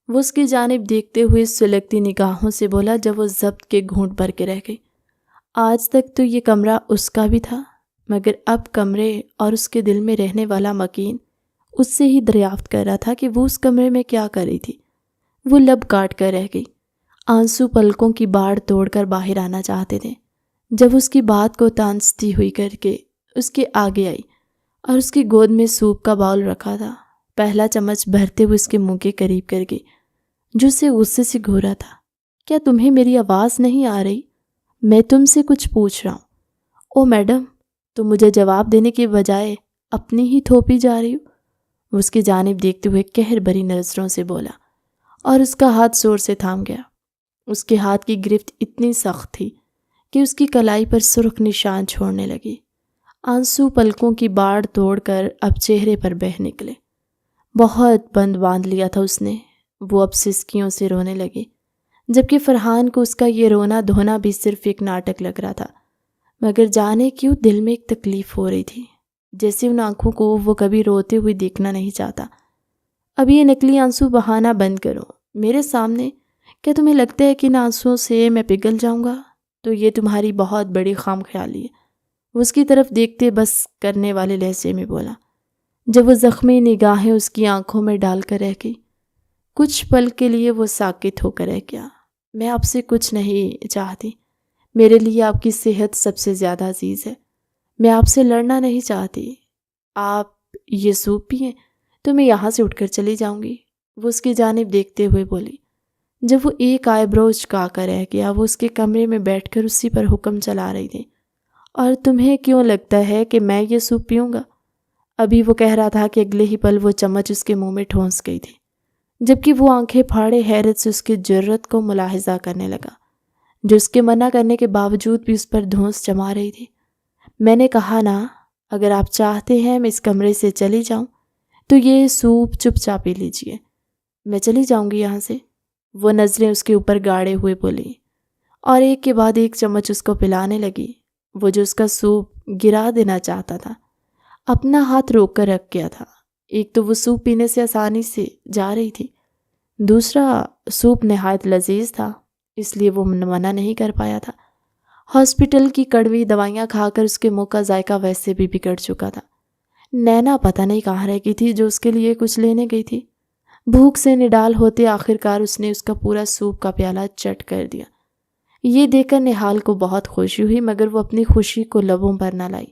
وہ اس کی جانب دیکھتے ہوئے سلگتی نگاہوں سے بولا، جب وہ ضبط کے گھونٹ بھر کے رہ گئی۔ آج تک تو یہ کمرہ اس کا بھی تھا، مگر اب کمرے اور اس کے دل میں رہنے والا مکین اس سے ہی دریافت کر رہا تھا کہ وہ اس کمرے میں کیا کر رہی تھی۔ وہ لب کاٹ کر رہ گئی، آنسو پلکوں کی باڑ توڑ کر باہر آنا چاہتے تھے، جب اس کی بات کو تانستی ہوئی کر کے اس کے آگے آئی اور اس کی گود میں سوپ کا باؤل رکھا تھا، پہلا چمچ بھرتے ہوئے اس کے منہ کے قریب کر گئی، جو اسے غصے سے گھورا تھا۔ کیا تمہیں میری آواز نہیں آ رہی؟ میں تم سے کچھ پوچھ رہا ہوں۔ او میڈم، تم مجھے جواب دینے کے بجائے اپنی ہی تھوپی جا رہی ہو۔ وہ اس کی جانب دیکھتے ہوئے قہر بھری نظروں سے بولا، اور اس کا ہاتھ زور سے تھام گیا۔ اس کے ہاتھ کی گرفت اتنی سخت تھی کہ اس کی کلائی پر سرخ نشان چھوڑنے لگی۔ آنسو پلکوں کی باڑ توڑ کر اب چہرے پر بہہ نکلے۔ بہت بند باندھ لیا تھا اس نے، وہ اب سسکیوں سے رونے لگی، جبکہ فرحان کو اس کا یہ رونا دھونا بھی صرف ایک ناٹک لگ رہا تھا، مگر جانے کیوں دل میں ایک تکلیف ہو رہی تھی، جیسے ان آنکھوں کو وہ کبھی روتے ہوئے دیکھنا نہیں چاہتا۔ اب یہ نکلی آنسو بہانا بند کرو میرے سامنے، کیا تمہیں لگتا ہے کہ ان آنسوؤں سے میں پگھل جاؤں گا؟ تو یہ تمہاری بہت بڑی خام خیالی ہے، وہ اس کی طرف دیکھتے بس کرنے والے لہجے میں بولا، جب وہ زخمی نگاہیں اس کی آنکھوں میں ڈال کر رہ گئی۔ کچھ پل کے لیے وہ ساکت ہو کر رہ گیا۔ میں آپ سے کچھ نہیں چاہتی، میرے لیے آپ کی صحت سب سے زیادہ عزیز ہے، میں آپ سے لڑنا نہیں چاہتی، آپ یہ سوپ پئیں تو میں یہاں سے اٹھ کر چلی جاؤں گی، وہ اس کی جانب دیکھتے ہوئے بولی۔ جب وہ ایک آئی برو چکا کر رہ گیا، وہ اس کے کمرے میں بیٹھ کر اسی پر حکم چلا رہی تھی، اور تمہیں کیوں لگتا ہے کہ میں یہ سوپ پیوں گا؟ ابھی وہ کہہ رہا تھا کہ اگلے ہی پل وہ چمچ اس کے منہ میں ٹھونس گئی تھی، جبکہ وہ آنکھیں پھاڑے حیرت سے اس کی جرت کو ملاحظہ کرنے لگا، جو اس کے منع کرنے کے باوجود بھی اس پر دھونس جما رہی تھی۔ میں نے کہا نا، اگر آپ چاہتے ہیں میں اس کمرے سے چلی جاؤں تو یہ سوپ چپ چاپ پی لیجئے، میں چلی جاؤں گی یہاں سے، وہ نظریں اس کے اوپر گاڑے ہوئے بولی، اور ایک کے بعد ایک چمچ اس کو پلانے لگی۔ وہ جو اس کا سوپ گرا دینا چاہتا تھا، اپنا ہاتھ روک کر رکھ گیا تھا۔ ایک تو وہ سوپ پینے سے آسانی سے جا رہی تھی، دوسرا سوپ نہایت لذیذ تھا، اس لیے وہ منع نہیں کر پایا تھا۔ ہاسپٹل کی کڑوی دوائیاں کھا کر اس کے منہ کا ذائقہ ویسے بھی بگڑ چکا تھا۔ نینا پتہ نہیں کہاں رہ گئی تھی جو اس کے لیے کچھ لینے گئی تھی۔ بھوک سے نڈال ہوتے آخرکار اس نے اس کا پورا سوپ کا پیالہ چٹ کر دیا۔ یہ دیکھ کر نہال کو بہت خوشی ہوئی، مگر وہ اپنی خوشی کو لبوں پر نہ لائی۔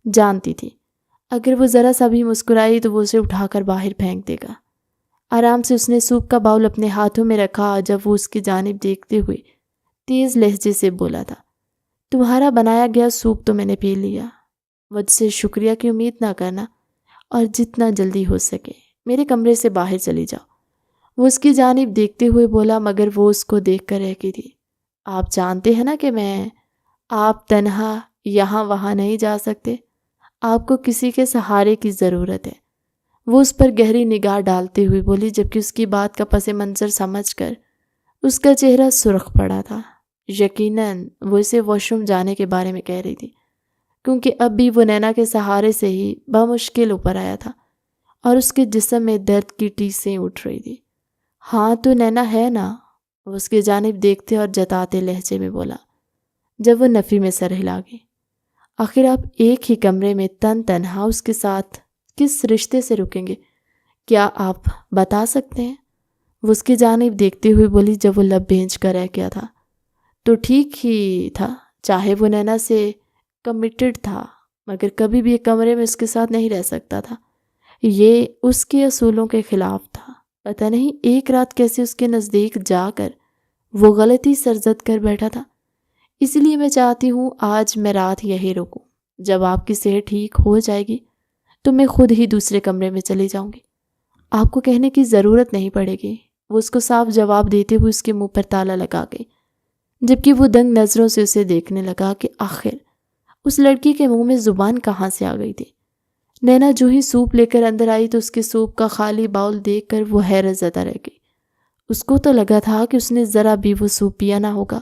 جانتی تھی اگر وہ ذرا سا بھی مسکرائی تو وہ اسے اٹھا کر باہر پھینک دے گا۔ آرام سے اس نے سوپ کا باؤل اپنے ہاتھوں میں رکھا، جب وہ اس کی جانب دیکھتے ہوئے تیز لہجے سے بولا تھا، تمہارا بنایا گیا سوپ تو میں نے پی لیا، مجھ سے شکریہ کی امید نہ کرنا، اور جتنا جلدی ہو سکے میرے کمرے سے باہر چلی جاؤ۔ وہ اس کی جانب دیکھتے ہوئے بولا، مگر وہ اس کو دیکھ کر رہ گئی تھی۔ آپ جانتے ہیں نا کہ آپ تنہا یہاں وہاں نہیں جا سکتے، آپ کو کسی کے سہارے کی ضرورت ہے، وہ اس پر گہری نگاہ ڈالتے ہوئے بولی، جبکہ اس کی بات کا پس منظر سمجھ کر اس کا چہرہ سرخ پڑا تھا۔ یقیناً وہ اسے واش روم جانے کے بارے میں کہہ رہی تھی، کیونکہ اب بھی وہ نینا کے سہارے سے ہی بمشکل اوپر آیا تھا اور اس کے جسم میں درد کی ٹیسیں اٹھ رہی تھی۔ ہاں تو نینا ہے نا، وہ اس کی جانب دیکھتے اور جتاتے لہجے میں بولا، جب وہ نفی میں سر ہلا گئی۔ آخر آپ ایک ہی کمرے میں تنہا اس کے ساتھ کس رشتے سے رکیں گے، کیا آپ بتا سکتے ہیں؟ وہ اس کی جانب دیکھتے ہوئے بولی، جب وہ لب بھینچ کر رہ گیا تھا تو ٹھیک ہی تھا، چاہے وہ نینا سے کمیٹڈ تھا مگر کبھی بھی ایک کمرے میں اس کے ساتھ نہیں رہ سکتا تھا، یہ اس کے اصولوں کے خلاف تھا۔ پتہ نہیں ایک رات کیسے اس کے نزدیک جا کر وہ غلطی سرزد کر بیٹھا تھا۔ اسی لیے میں چاہتی ہوں آج میں رات یہی رکوں، جب آپ کی صحت ٹھیک ہو جائے گی تو میں خود ہی دوسرے کمرے میں چلی جاؤں گی، آپ کو کہنے کی ضرورت نہیں پڑے گی، وہ اس کو صاف جواب دیتے ہوئے اس کے منہ پر تالا لگا گئی، جبکہ وہ دنگ نظروں سے اسے دیکھنے لگا کہ آخر اس لڑکی کے منہ میں زبان کہاں سے آ گئی تھی۔ نینا جو ہی سوپ لے کر اندر آئی تو اس کے سوپ کا خالی باؤل دیکھ کر وہ حیرت زدہ رہ گئی۔ اس کو تو لگا تھا کہ اس نے ذرا بھی وہ سوپ پیا نہ ہوگا،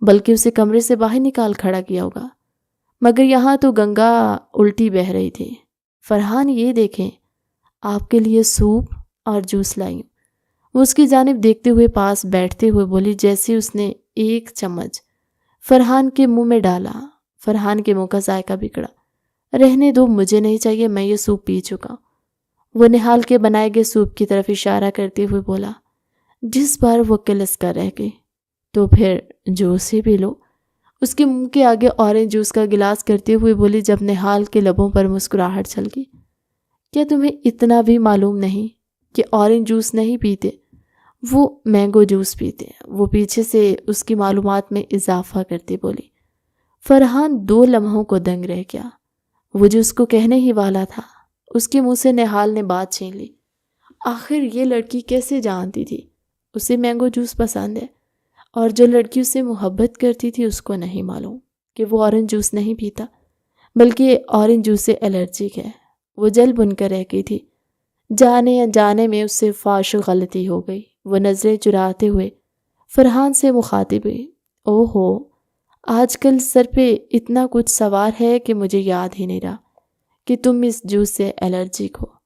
بلکہ اسے کمرے سے باہر نکال کھڑا کیا ہوگا، مگر یہاں تو گنگا الٹی بہہ رہی تھی۔ فرحان یہ دیکھیں، آپ کے لیے سوپ اور جوس لائی ہوں، وہ اس کی جانب دیکھتے ہوئے پاس بیٹھتے ہوئے بولی، جیسے اس نے ایک چمچ فرحان کے منہ میں ڈالا۔ فرحان کے منہ کا ذائقہ بگڑا۔ رہنے دو، مجھے نہیں چاہیے، میں یہ سوپ پی چکا، وہ نہال کے بنائے گئے سوپ کی طرف اشارہ کرتے ہوئے بولا۔ جس بار وہ کلس کر رہ گئی، تو پھر جوس ہی پی لو، اس کے منہ کے آگے اورنج جوس کا گلاس کرتے ہوئے بولی، جب نہال کے لبوں پر مسکراہٹ چھل گئی۔ کیا تمہیں اتنا بھی معلوم نہیں کہ اورنج جوس نہیں پیتے، وہ مینگو جوس پیتے ہیں، وہ پیچھے سے اس کی معلومات میں اضافہ کرتی بولی۔ فرحان 2 لمحوں کو دنگ رہ گیا، وہ جو اس کو کہنے ہی والا تھا اس کے منہ سے نہال نے بات چھین لی۔ آخر یہ لڑکی کیسے جانتی تھی اسے مینگو جوس پسند ہے، اور جو لڑکی اسے محبت کرتی تھی اس کو نہیں معلوم کہ وہ اورنج جوس نہیں پیتا بلکہ اورنج جوس سے الرجک ہے۔ وہ جل بن کر رہ گئی تھی، جانے انجانے میں اس سے فاش غلطی ہو گئی، وہ نظریں چراتے ہوئے فرحان سے مخاطب ہوئی، اوہو، آج کل سر پہ اتنا کچھ سوار ہے کہ مجھے یاد ہی نہیں رہا کہ تم اس جوس سے الرجک ہو۔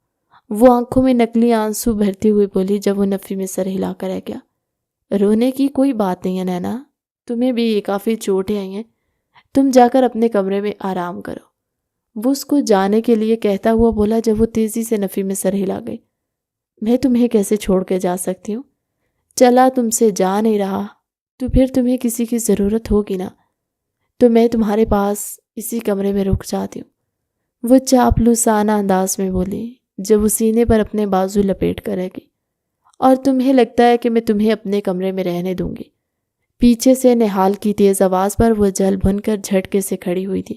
وہ آنکھوں میں نکلی آنسو بھرتے ہوئے بولی جب وہ نفی میں سر ہلا کر رہ گیا۔ رونے کی کوئی بات نہیں ہے نینا، تمہیں بھی کافی چوٹیں آئی ہیں، تم جا کر اپنے کمرے میں آرام کرو۔ وہ اس کو جانے کے لیے کہتا ہوا بولا جب وہ تیزی سے نفی میں سر ہلا گئی۔ میں تمہیں کیسے چھوڑ کے جا سکتی ہوں؟ چلا تم سے جا نہیں رہا تو پھر تمہیں کسی کی ضرورت ہوگی نا، تو میں تمہارے پاس اسی کمرے میں رک جاتی ہوں، وہ چاپلوسانہ انداز میں بولی جب وہ سینے پر اپنے بازو لپیٹ کر رہ گئی۔ اور تمہیں لگتا ہے کہ میں تمہیں اپنے کمرے میں رہنے دوں گی؟ پیچھے سے نہال کی تیز آواز پر وہ جل بھن کر جھٹکے سے کھڑی ہوئی تھی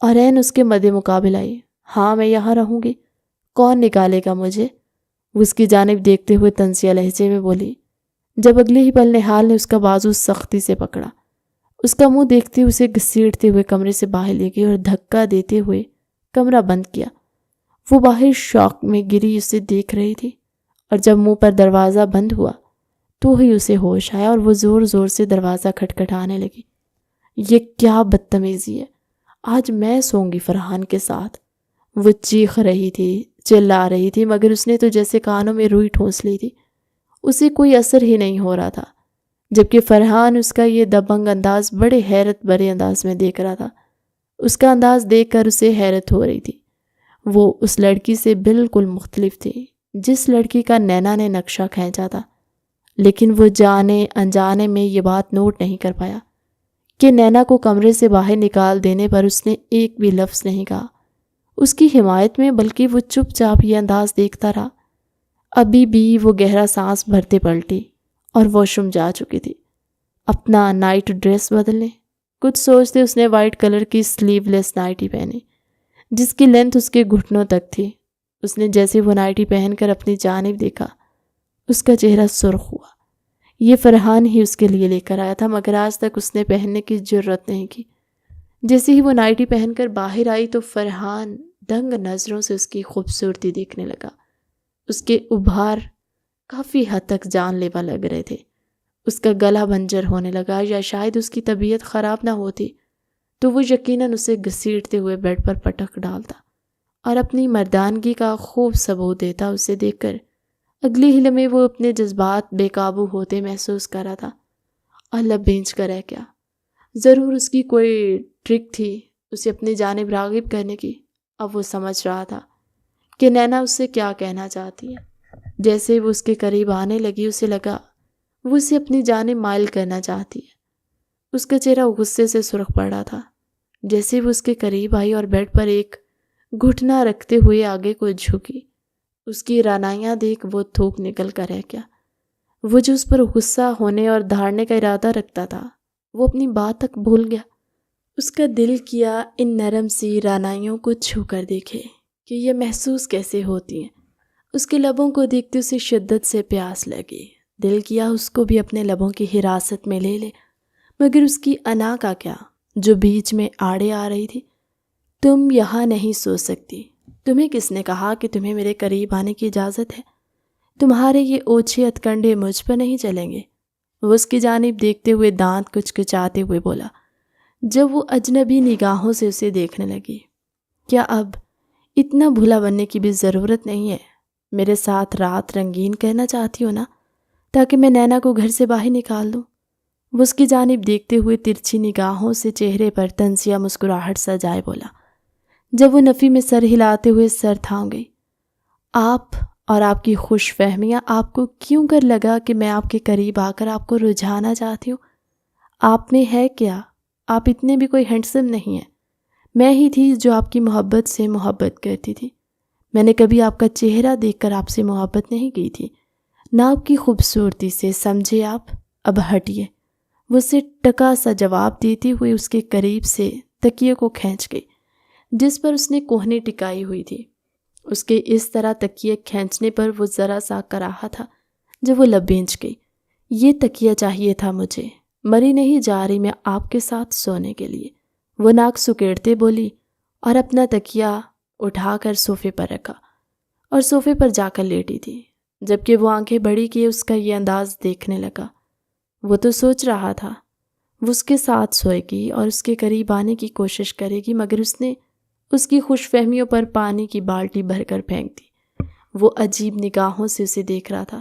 اور عین اس کے مد مقابل آئی۔ ہاں میں یہاں رہوں گی، کون نکالے گا مجھے؟ وہ اس کی جانب دیکھتے ہوئے طنزیہ لہجے میں بولی جب اگلے ہی پل نہال نے اس کا بازو سختی سے پکڑا، اس کا منہ دیکھتے اسے گھسیٹتے ہوئے کمرے سے باہر لے گئی اور دھکا دیتے ہوئے کمرہ بند کیا۔ وہ باہر شوق میں گری اسے دیکھ رہی تھی اور جب منہ پر دروازہ بند ہوا تو ہی اسے ہوش آیا اور وہ زور زور سے دروازہ کھٹکھٹانے لگی۔ یہ کیا بدتمیزی ہے، آج میں سوں گی فرحان کے ساتھ۔ وہ چیخ رہی تھی، چلا رہی تھی، مگر اس نے تو جیسے کانوں میں روئی ٹھونس لی تھی، اسے کوئی اثر ہی نہیں ہو رہا تھا، جبکہ فرحان اس کا یہ دبنگ انداز بڑے حیرت بھرے انداز میں دیکھ رہا تھا۔ اس کا انداز دیکھ کر اسے حیرت ہو رہی تھی، وہ اس لڑکی سے بالکل مختلف تھی جس لڑکی کا نینا نے نقشہ کھینچا تھا، لیکن وہ جانے انجانے میں یہ بات نوٹ نہیں کر پایا کہ نینا کو کمرے سے باہر نکال دینے پر اس نے ایک بھی لفظ نہیں کہا اس کی حمایت میں، بلکہ وہ چپ چاپ یہ انداز دیکھتا رہا۔ ابھی بھی وہ گہرا سانس بھرتے پلٹی اور واش روم جا چکی تھی اپنا نائٹ ڈریس بدلنے۔ کچھ سوچتے اس نے وائٹ کلر کی سلیو لیس نائٹی پہنی جس کی لینتھ اس کے گھٹنوں تک تھی۔ اس نے جیسے وہ نائٹی پہن کر اپنی جانب دیکھا، اس کا چہرہ سرخ ہوا۔ یہ فرحان ہی اس کے لیے لے کر آیا تھا، مگر آج تک اس نے پہننے کی جرت نہیں کی۔ جیسے ہی وہ نائٹی پہن کر باہر آئی تو فرحان دنگ نظروں سے اس کی خوبصورتی دیکھنے لگا۔ اس کے ابھار کافی حد تک جان لیوا لگ رہے تھے۔ اس کا گلا بنجر ہونے لگا، یا شاید اس کی طبیعت خراب نہ ہوتی تو وہ یقیناً اسے گھسیٹتے ہوئے بیڈ پر پٹک ڈالتا اور اپنی مردانگی کا خوب ثبوت دیتا۔ اسے دیکھ کر اگلی ہی لمحے وہ اپنے جذبات بے قابو ہوتے محسوس کر رہا تھا اور لب بھینچ کر رہ گیا۔ ضرور اس کی کوئی ٹرک تھی اسے اپنی جانب راغب کرنے کی۔ اب وہ سمجھ رہا تھا کہ نینا اس سے کیا کہنا چاہتی ہے۔ جیسے وہ اس کے قریب آنے لگی اسے لگا وہ اسے اپنی جانب مائل کرنا چاہتی ہے۔ اس کا چہرہ غصے سے سرخ پڑ رہا تھا۔ جیسے وہ اس کے قریب آئی اور بیڈ پر ایک گھٹنا رکھتے ہوئے آگے کو جھکی، اس کی رانائیاں دیکھ وہ تھوک نکل کر رہ گیا۔ وہ جو اس پر غصہ ہونے اور دھاڑنے کا ارادہ رکھتا تھا وہ اپنی بات تک بھول گیا۔ اس کا دل کیا ان نرم سی رانائیوں کو چھو کر دیکھے کہ یہ محسوس کیسے ہوتی ہیں۔ اس کے لبوں کو دیکھتے اسے شدت سے پیاس لگی۔ دل کیا اس کو بھی اپنے لبوں کی حراست میں لے لے، مگر اس کی انا کا کیا جو بیچ میں آڑے آ رہی تھی۔ تم یہاں نہیں سو سکتی، تمہیں کس نے کہا کہ تمہیں میرے قریب آنے کی اجازت ہے؟ تمہارے یہ اوچھے ہتھکنڈے مجھ پر نہیں چلیں گے، وہ اس کی جانب دیکھتے ہوئے دانت کچکچاتے ہوئے بولا جب وہ اجنبی نگاہوں سے اسے دیکھنے لگی۔ کیا اب اتنا بھولا بننے کی بھی ضرورت نہیں ہے؟ میرے ساتھ رات رنگین کرنا چاہتی ہو نا، تاکہ میں نینا کو گھر سے باہر نکال دوں؟ وہ اس کی جانب دیکھتے ہوئے ترچھی نگاہوں سے چہرے پر طنزیہ مسکراہٹ سجائے بولا جب وہ نفی میں سر ہلاتے ہوئے سر تھام گئی۔ آپ اور آپ کی خوش فہمیاں، آپ کو کیوں کر لگا کہ میں آپ کے قریب آ کر آپ کو رجھانا چاہتی ہوں؟ آپ میں ہے کیا؟ آپ اتنے بھی کوئی ہینڈسم نہیں ہیں۔ میں ہی تھی جو آپ کی محبت سے محبت کرتی تھی۔ میں نے کبھی آپ کا چہرہ دیکھ کر آپ سے محبت نہیں کی تھی، نہ آپ کی خوبصورتی سے، سمجھے آپ؟ اب ہٹیے۔ وہ اسے ٹکا سا جواب دیتی ہوئی اس کے قریب سے تکیے کو کھینچ گئی جس پر اس نے کوہنی ٹکائی ہوئی تھی۔ اس کے اس طرح تکیے کھینچنے پر وہ ذرا سا کراہا تھا جب وہ لب بھینچ گئی۔ یہ تکیہ چاہیے تھا مجھے، مری نہیں جا رہی میں آپ کے ساتھ سونے کے لیے، وہ ناک سکیڑتے بولی اور اپنا تکیہ اٹھا کر صوفے پر رکھا اور صوفے پر جا کر لیٹی تھی۔ جبکہ وہ آنکھیں بڑی کیے اس کا یہ انداز دیکھنے لگا۔ وہ تو سوچ رہا تھا وہ اس کے ساتھ سوئے گی اور اس کے قریب آنے کی کوشش کرے گی، مگر اس نے اس کی خوش فہمیوں پر پانی کی بالٹی بھر کر پھینک دی۔ وہ عجیب نگاہوں سے اسے دیکھ رہا تھا،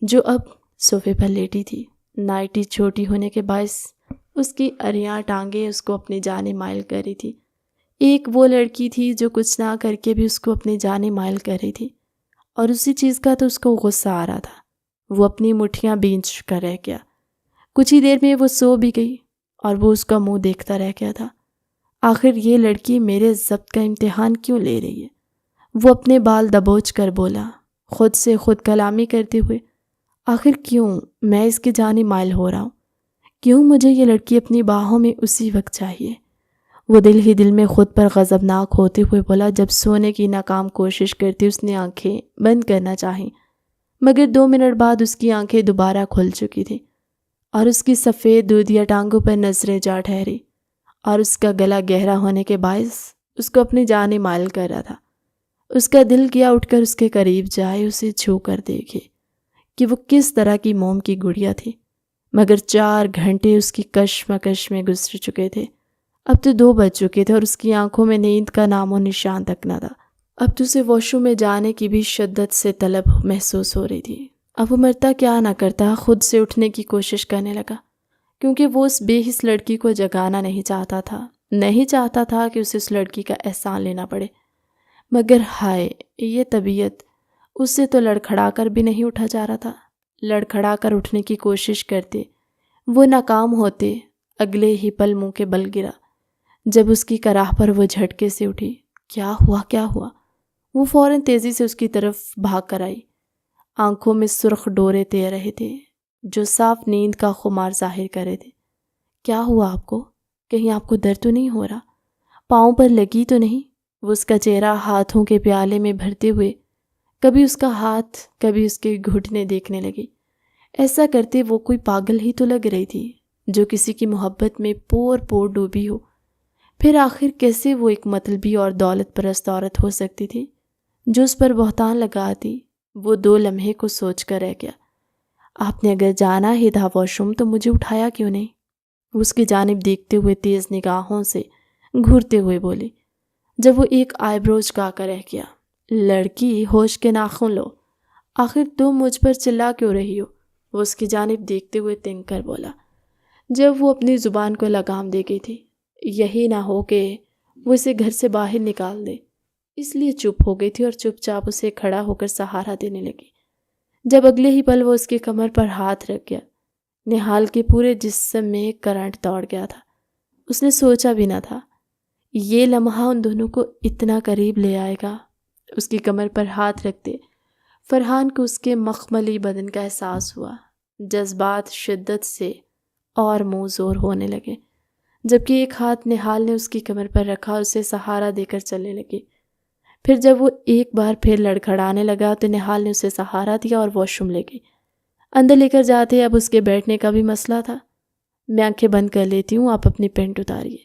جو اب صوفے پر لیٹی تھی۔ نائٹی چھوٹی ہونے کے باعث اس کی اریاں ٹانگیں اس کو اپنی جانب مائل کر رہی تھی۔ ایک وہ لڑکی تھی جو کچھ نہ کر کے بھی اس کو اپنی جانب مائل کر رہی تھی، اور اسی چیز کا تو اس کو غصہ آ رہا تھا۔ وہ اپنی مٹھیاں بینچ کر رہ گیا۔ کچھ ہی دیر میں وہ سو بھی گئی اور وہ اس کا منہ دیکھتا رہ گیا تھا۔ آخر یہ لڑکی میرے ضبط کا امتحان کیوں لے رہی ہے؟ وہ اپنے بال دبوچ کر بولا، خود سے خود کلامی کرتے ہوئے۔ آخر کیوں میں اس کی جانب مائل ہو رہا ہوں؟ کیوں مجھے یہ لڑکی اپنی باہوں میں اسی وقت چاہیے؟ وہ دل ہی دل میں خود پر غضبناک ہوتے ہوئے بولا۔ جب سونے کی ناکام کوشش کرتی اس نے آنکھیں بند کرنا چاہیں، مگر 2 منٹ بعد اس کی آنکھیں دوبارہ کھل چکی تھیں اور اس کی سفید دودھیا ٹانگوں پر نظریں جا ٹھہری، اور اس کا گلا گہرا ہونے کے باعث اس کو اپنی جانب مائل کر رہا تھا۔ اس کا دل کیا اٹھ کر اس کے قریب جائے، اسے چھو کر دیکھے کہ وہ کس طرح کی موم کی گڑیا تھی، مگر 4 گھنٹے اس کی کشمکش میں گزر چکے تھے۔ اب تو 2 بج چکے تھے اور اس کی آنکھوں میں نیند کا نام و نشان تک نہ تھا۔ اب تو اسے واش روم میں جانے کی بھی شدت سے طلب محسوس ہو رہی تھی۔ اب وہ مرتا کیا نہ کرتا خود سے اٹھنے کی کوشش کرنے لگا، کیونکہ وہ اس بے حس لڑکی کو جگانا نہیں چاہتا تھا کہ اسے اس لڑکی کا احسان لینا پڑے۔ مگر ہائے، یہ طبیعت اس سے تو لڑکھڑا کر بھی نہیں اٹھا جا رہا تھا۔ لڑکھڑا کر اٹھنے کی کوشش کرتے وہ ناکام ہوتے، اگلے ہی پل منہ کے بل گرا۔ جب اس کی کراہ پر وہ جھٹکے سے اٹھی، کیا ہوا؟ وہ فوراً تیزی سے اس کی طرف بھاگ کر آئی۔ آنکھوں میں سرخ ڈورے تیر رہے تھے جو صاف نیند کا خمار ظاہر کر رہے تھے۔ کیا ہوا آپ کو؟ کہیں آپ کو درد تو نہیں ہو رہا؟ پاؤں پر لگی تو نہیں؟ وہ اس کا چہرہ ہاتھوں کے پیالے میں بھرتے ہوئے کبھی اس کا ہاتھ کبھی اس کے گھٹنے دیکھنے لگی۔ ایسا کرتے وہ کوئی پاگل ہی تو لگ رہی تھی جو کسی کی محبت میں پور پور ڈوبی ہو۔ پھر آخر کیسے وہ ایک مطلبی اور دولت پرست عورت ہو سکتی تھی جو اس پر بہتان لگاتی؟ وہ 2 لمحے کو سوچ کر رہ گیا۔ آپ نے اگر جانا ہی تھا واش روم تو مجھے اٹھایا کیوں نہیں؟ وہ اس کی جانب دیکھتے ہوئے تیز نگاہوں سے گھورتے ہوئے بولی۔ جب وہ ایک آئی برو جھکا کر رہ گیا، لڑکی ہوش کے ناخن لو، آخر تم مجھ پر چلا کیوں رہی ہو؟ وہ اس کی جانب دیکھتے ہوئے تنگ کر بولا۔ جب وہ اپنی زبان کو لگام دے گئی تھی، یہی نہ ہو کہ وہ اسے گھر سے باہر نکال دے، اس لیے چپ ہو گئی تھی اور چپ چاپ اسے کھڑا ہو کر سہارا دینے لگی۔ جب اگلے ہی پل وہ اس کی کمر پر ہاتھ رکھ گیا، نہال کے پورے جسم میں کرنٹ دوڑ گیا تھا۔ اس نے سوچا بھی نہ تھا یہ لمحہ ان دونوں کو اتنا قریب لے آئے گا۔ اس کی کمر پر ہاتھ رکھتے فرحان کو اس کے مخملی بدن کا احساس ہوا۔ جذبات شدت سے اور منہ زور ہونے لگے، جبکہ ایک ہاتھ نہال نے اس کی کمر پر رکھا اور اسے سہارا دے کر چلنے لگی۔ پھر جب وہ ایک بار پھر لڑکھڑانے لگا تو نہال نے اسے سہارا دیا اور واش روم لے گئی۔ اندر لے کر جاتے اب اس کے بیٹھنے کا بھی مسئلہ تھا۔ میں آنکھیں بند کر لیتی ہوں، آپ اپنی پینٹ اتاریے،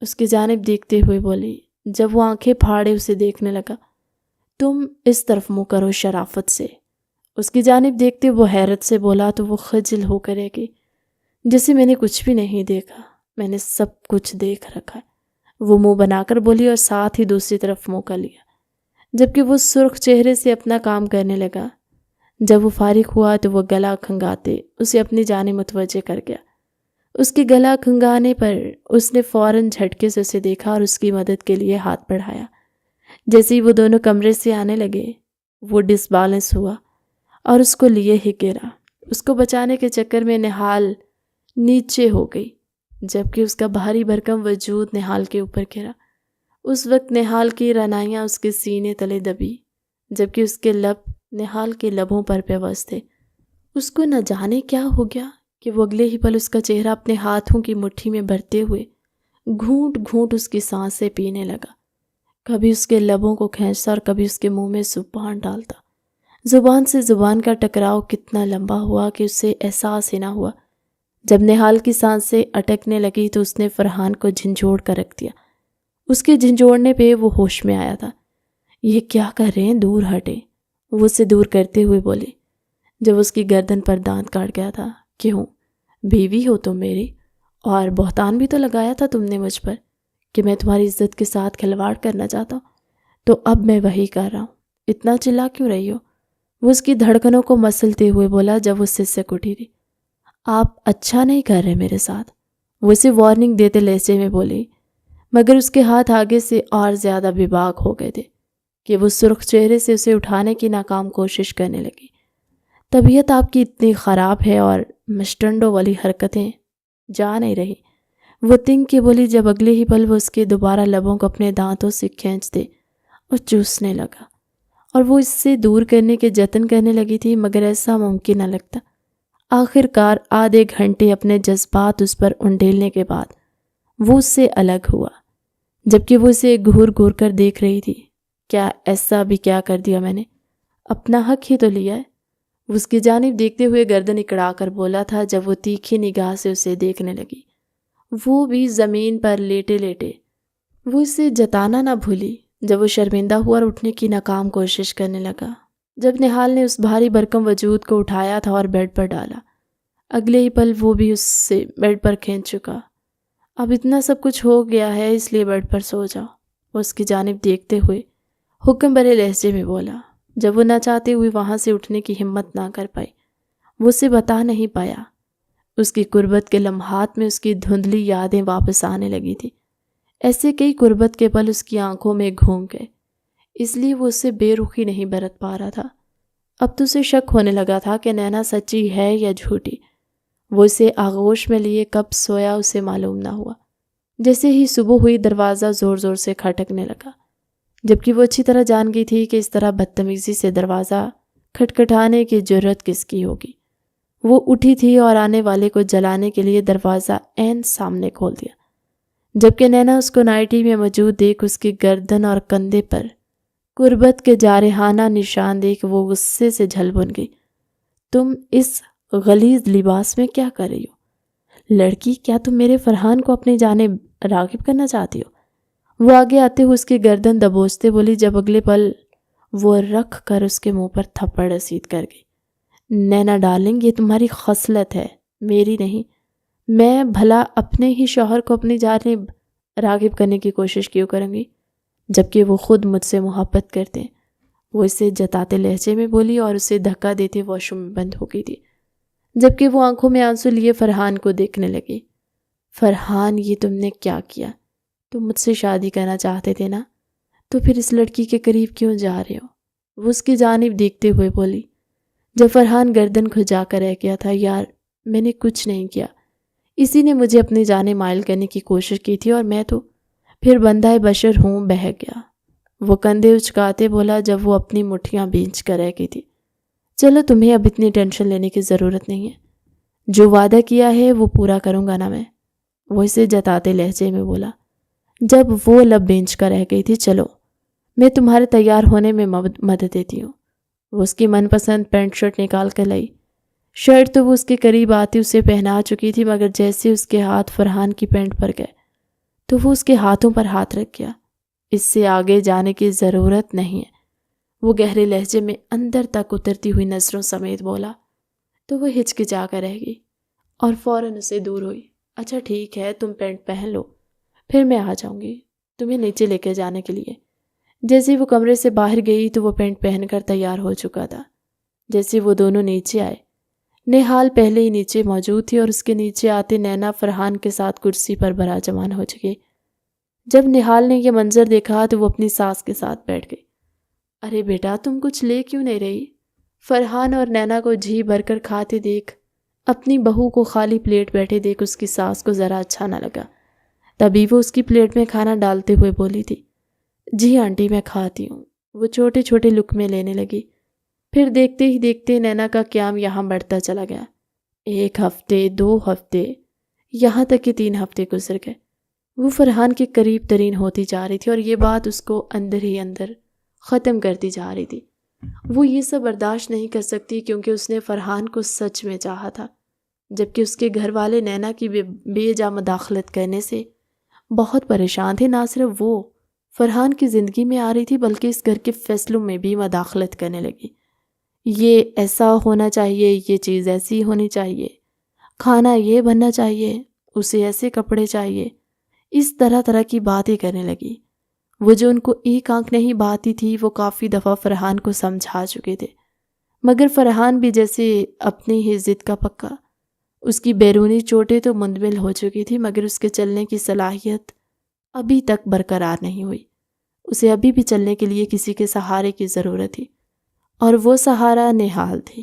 اس کی جانب دیکھتے ہوئے بولی۔ جب وہ آنکھیں پھاڑے اسے دیکھنے لگا، تم اس طرف منہ کرو شرافت سے، اس کی جانب دیکھتے وہ حیرت سے بولا تو وہ خجل ہو کر رہ گئی۔ جیسے میں نے کچھ بھی نہیں دیکھا، میں نے سب کچھ دیکھ رکھا ہے، وہ منہ بنا کر بولی اور ساتھ ہی دوسری طرف منہ کر لیا، جبکہ وہ سرخ چہرے سے اپنا کام کرنے لگا۔ جب وہ فارغ ہوا تو وہ گلا کھنگاتے اسے اپنی جانب متوجہ کر گیا۔ اس کے گلا کھنگانے پر اس نے فوراً جھٹکے سے اسے دیکھا اور اس کی مدد کے لیے ہاتھ بڑھایا۔ جیسے ہی وہ دونوں کمرے سے آنے لگے، وہ ڈس بیلنس ہوا اور اس کو لیے ہی گرا۔ اس کو بچانے کے چکر میں نہال نیچے ہو گئی، جبکہ اس کا بھاری بھرکم وجود نہال کے اوپر گرا۔ اس وقت نہال کی رعنائیاں اس کے سینے تلے دبی، جبکہ اس کے لب نہال کے لبوں پر پیوست تھے۔ اس کو نہ جانے کیا ہو گیا کہ وہ اگلے ہی پل اس کا چہرہ اپنے ہاتھوں کی مٹھی میں بھرتے ہوئے گھونٹ گھونٹ اس کی سانسیں پینے لگا، کبھی اس کے لبوں کو کھینچتا اور کبھی اس کے منہ میں زبان ڈالتا۔ زبان سے زبان کا ٹکراؤ کتنا لمبا ہوا کہ اسے احساس ہی نہ ہوا۔ جب نہال کی سانسیں اٹکنے لگی تو اس نے فرحان کو جھنجھوڑ کر رکھ دیا۔ اس کے جھنجھوڑنے پہ وہ ہوش میں آیا تھا۔ یہ کیا کر رہے ہیں؟ دور ہٹے، وہ اسے دور کرتے ہوئے بولی جب اس کی گردن پر دانت کاٹ گیا تھا۔ کیوں؟ بیوی ہو تم میری، اور بہتان بھی تو لگایا تھا تم نے مجھ پر کہ میں تمہاری عزت کے ساتھ کھلواڑ کرنا چاہتا ہوں، تو اب میں وہی کر رہا ہوں، اتنا چلا کیوں رہی ہو؟ وہ اس کی دھڑکنوں کو مسلتے ہوئے بولا جب وہ سسک اٹھی تھی۔ آپ اچھا نہیں کر رہے میرے ساتھ، وہ اسے وارننگ دیتے لہجے میں بولی، مگر اس کے ہاتھ آگے سے اور زیادہ بے باک ہو گئے تھے کہ وہ سرخ چہرے سے اسے اٹھانے کی ناکام کوشش کرنے لگی۔ طبیعت آپ کی اتنی خراب ہے اور مشٹنڈوں والی حرکتیں جا نہیں رہی، وہ تنگ کے بولی جب اگلے ہی پل وہ اس کے دوبارہ لبوں کو اپنے دانتوں سے کھینچ دے اور چوسنے لگا، اور وہ اس سے دور کرنے کے جتن کرنے لگی تھی، مگر ایسا ممکن نہ لگتا۔ آخر کار آدھے گھنٹے اپنے جذبات اس پر انڈیلنے کے بعد وہ اس سے الگ ہوا، جبکہ وہ اسے گھور گھور کر دیکھ رہی تھی۔ کیا ایسا بھی کیا کر دیا میں نے؟ اپنا حق ہی تو لیا ہے، وہ اس کی جانب دیکھتے ہوئے گردن اکڑا کر بولا تھا جب وہ تیکھی نگاہ سے اسے دیکھنے لگی، وہ بھی زمین پر لیٹے لیٹے۔ وہ اسے جتانا نہ بھولی جب وہ شرمندہ ہوا اور اٹھنے کی ناکام کوشش کرنے لگا۔ جب نہال نے اس بھاری بھرکم وجود کو اٹھایا تھا اور بیڈ پر ڈالا، اگلے ہی پل وہ بھی اس سے بیڈ پر کھینچ چکا۔ اب اتنا سب کچھ ہو گیا ہے، اس لیے بیڈ پر سو جاؤ، وہ اس کی جانب دیکھتے ہوئے حکم بھرے لہجے میں بولا۔ جب وہ نہ چاہتے ہوئے وہاں سے اٹھنے کی ہمت نہ کر پائی، وہ اسے بتا نہیں پایا۔ اس کی قربت کے لمحات میں اس کی دھندلی یادیں واپس آنے لگی تھی۔ ایسے کئی قربت کے پل اس کی آنکھوں میں گھوم گئے، اس لیے وہ اس سے بے رخی نہیں برت پا رہا تھا۔ اب تو اسے شک ہونے لگا تھا کہ نینا سچی ہے یا جھوٹی۔ وہ اسے آغوش میں لیے کب سویا اسے معلوم نہ ہوا۔ جیسے ہی صبح ہوئی دروازہ زور زور سے کھٹکنے لگا، جبکہ وہ اچھی طرح جان گئی تھی کہ اس طرح بدتمیزی سے دروازہ کھٹکھٹانے کی جرت کس کی ہوگی۔ وہ اٹھی تھی اور آنے والے کو جلانے کے لیے دروازہ عین سامنے کھول دیا، جبکہ نینا اس کو نائٹی میں موجود دیکھ اس کی گردن اور کندھے پر قربت کے جارحانہ نشان دیکھ وہ غصے سے جھل بن گئی۔ تم اس غلیظ لباس میں کیا کر رہی ہو؟ لڑکی، کیا تم میرے فرحان کو اپنی جانب راغب کرنا چاہتی ہو؟ وہ آگے آتے ہوئے اس کی گردن دبوچتے بولی جب اگلے پل وہ رکھ کر اس کے منہ پر تھپڑ رسید کر گئی۔ نینا ڈارلنگ، یہ تمہاری خصلت ہے، میری نہیں۔ میں بھلا اپنے ہی شوہر کو اپنی جانب راغب کرنے کی کوشش کیوں کروں گی، جبکہ وہ خود مجھ سے محبت کرتے ہیں، وہ اسے جتاتے لہجے میں بولی اور اسے دھکا دیتے واش روم میں بند ہو گئی تھی، جبکہ وہ آنکھوں میں آنسو لیے فرحان کو دیکھنے لگی۔ فرحان، یہ تم نے کیا کیا؟ تم مجھ سے شادی کرنا چاہتے تھے نا، تو پھر اس لڑکی کے قریب کیوں جا رہے ہو؟ وہ اس کی جانب دیکھتے ہوئے بولی، جب فرحان گردن کھجا کر رہ گیا تھا۔ یار، میں نے کچھ نہیں کیا، اسی نے مجھے اپنی جانب مائل کرنے کی کوشش کی تھی، اور میں تو پھر بندہ بشر ہوں، بہک گیا۔ وہ کندھے اچکاتے بولا جب وہ اپنی مٹھیاں بھینچ کر رہ گئی تھی۔ چلو، تمہیں اب اتنی ٹینشن لینے کی ضرورت نہیں ہے، جو وعدہ کیا ہے وہ پورا کروں گا نا میں، وہ اسے جتاتے لہجے میں بولا جب وہ لب بھینچ کر رہ گئی تھی۔ چلو، میں تمہارے تیار ہونے میں مدد دیتی ہوں۔ وہ اس کی من پسند پینٹ شرٹ نکال کر لائی۔ شرٹ تو وہ اس کے قریب آتی اسے پہنا چکی تھی، مگر جیسے اس کے ہاتھ فرحان کی پینٹ پر گئے تو وہ اس کے ہاتھوں پر ہاتھ رکھ گیا۔ اس سے آگے جانے کی ضرورت نہیں ہے، وہ گہرے لہجے میں اندر تک اترتی ہوئی نظروں سمیت بولا، تو وہ ہچکچا کر رہ گئی اور فوراً اسے دور ہوئی۔ اچھا ٹھیک ہے، تم پینٹ پہن لو، پھر میں آ جاؤں گی تمہیں نیچے لے کے جانے کے لیے۔ جیسے وہ کمرے سے باہر گئی تو وہ پینٹ پہن کر تیار ہو چکا تھا۔ جیسے وہ دونوں نیچے آئے، نہال پہلے ہی نیچے موجود تھی اور اس کے نیچے آتے نینا فرحان کے ساتھ کرسی پر براجمان ہو چکی۔ جب نہال نے یہ منظر دیکھا تو وہ اپنی ساس کے ساتھ بیٹھ گئی۔ ارے بیٹا، تم کچھ لے کیوں نہیں رہی؟ فرحان اور نینا کو جھی بھر کر کھاتے دیکھ، اپنی بہو کو خالی پلیٹ بیٹھے دیکھ اس کی ساس کو ذرا اچھا نہ لگا۔ تبھی وہ اس کی پلیٹ میں کھانا ڈالتے ہوئے بولی تھی، جی آنٹی، میں کھاتی ہوں۔ وہ چھوٹے چھوٹے لقمے لینے لگی۔ پھر دیکھتے ہی دیکھتے نینا کا قیام یہاں بڑھتا چلا گیا۔ 1 ہفتے، 2 ہفتے، یہاں تک کہ 3 ہفتے گزر گئے۔ وہ فرحان کے قریب ترین ہوتی جا رہی تھی اور یہ بات اس کو اندر ہی اندر ختم کرتی جا رہی تھی۔ وہ یہ سب برداشت نہیں کر سکتی کیونکہ اس نے فرحان کو سچ میں چاہا تھا، جبکہ اس کے گھر والے نینا کی بے جا مداخلت کرنے سے بہت پریشان تھے۔ نہ صرف وہ فرحان کی زندگی میں آ رہی تھی بلکہ اس گھر کے فیصلوں میں بھی مداخلت کرنے لگی۔ یہ ایسا ہونا چاہیے، یہ چیز ایسی ہونی چاہیے، کھانا یہ بننا چاہیے، اسے ایسے کپڑے چاہیے، اس طرح طرح کی باتیں کرنے لگی۔ وہ جو ان کو ایک آنکھ نہیں بہاتی تھی وہ کافی دفعہ فرحان کو سمجھا چکے تھے، مگر فرحان بھی جیسے اپنی ہی ضد کا پکا۔ اس کی بیرونی چوٹیں تو مندمل ہو چکی تھی مگر اس کے چلنے کی صلاحیت ابھی تک برقرار نہیں ہوئی۔ اسے ابھی بھی چلنے کے لیے کسی کے سہارے کی ضرورت تھی، اور وہ سہارا نہال تھی،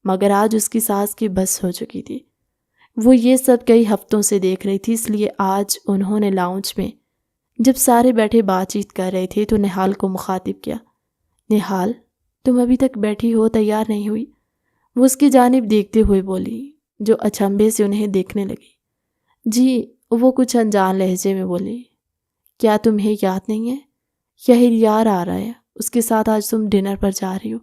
مگر آج اس کی سانس کی بس ہو چکی تھی۔ وہ یہ سب کئی ہفتوں سے دیکھ رہی تھی، اس لیے آج انہوں نے لاؤنج میں جب سارے بیٹھے بات چیت کر رہے تھے تو نہال کو مخاطب کیا۔ نہال، تم ابھی تک بیٹھی ہو، تیار نہیں ہوئی؟ وہ اس کی جانب دیکھتے ہوئے بولی، جو اچنبھے سے انہیں دیکھنے لگی۔ جی، وہ کچھ انجان لہجے میں بولی۔ کیا تمہیں یاد نہیں ہے؟ شہریار آ رہا ہے، اس کے ساتھ آج تم ڈنر پر جا رہی ہو۔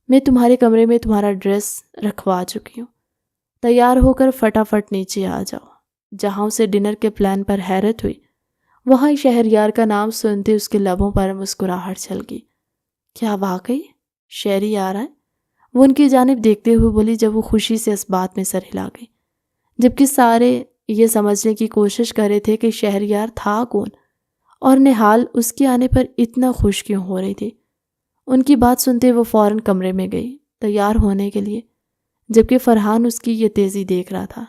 میں تمہارے کمرے میں تمہارا ڈریس رکھوا چکی ہوں، تیار ہو کر فٹافٹ نیچے آ جاؤ۔ جہاں اسے ڈنر کے پلان پر حیرت ہوئی، وہاں شہریار کا نام سنتے اس کے لبوں پر مسکراہٹ چھل گئی۔ کیا واقعی شہری آ رہا ہے؟ وہ ان کی جانب دیکھتے ہوئے بولی، جب وہ خوشی سے اس بات میں سر ہلا گئی، جبکہ سارے یہ سمجھنے کی کوشش کر رہے تھے کہ شہریار تھا کون، اور نہال اس کے آنے پر اتنا خوش کیوں ہو رہی تھی۔ ان کی بات سنتے وہ فوراً کمرے میں گئی تیار ہونے کے لیے، جبکہ فرحان اس کی یہ تیزی دیکھ رہا تھا۔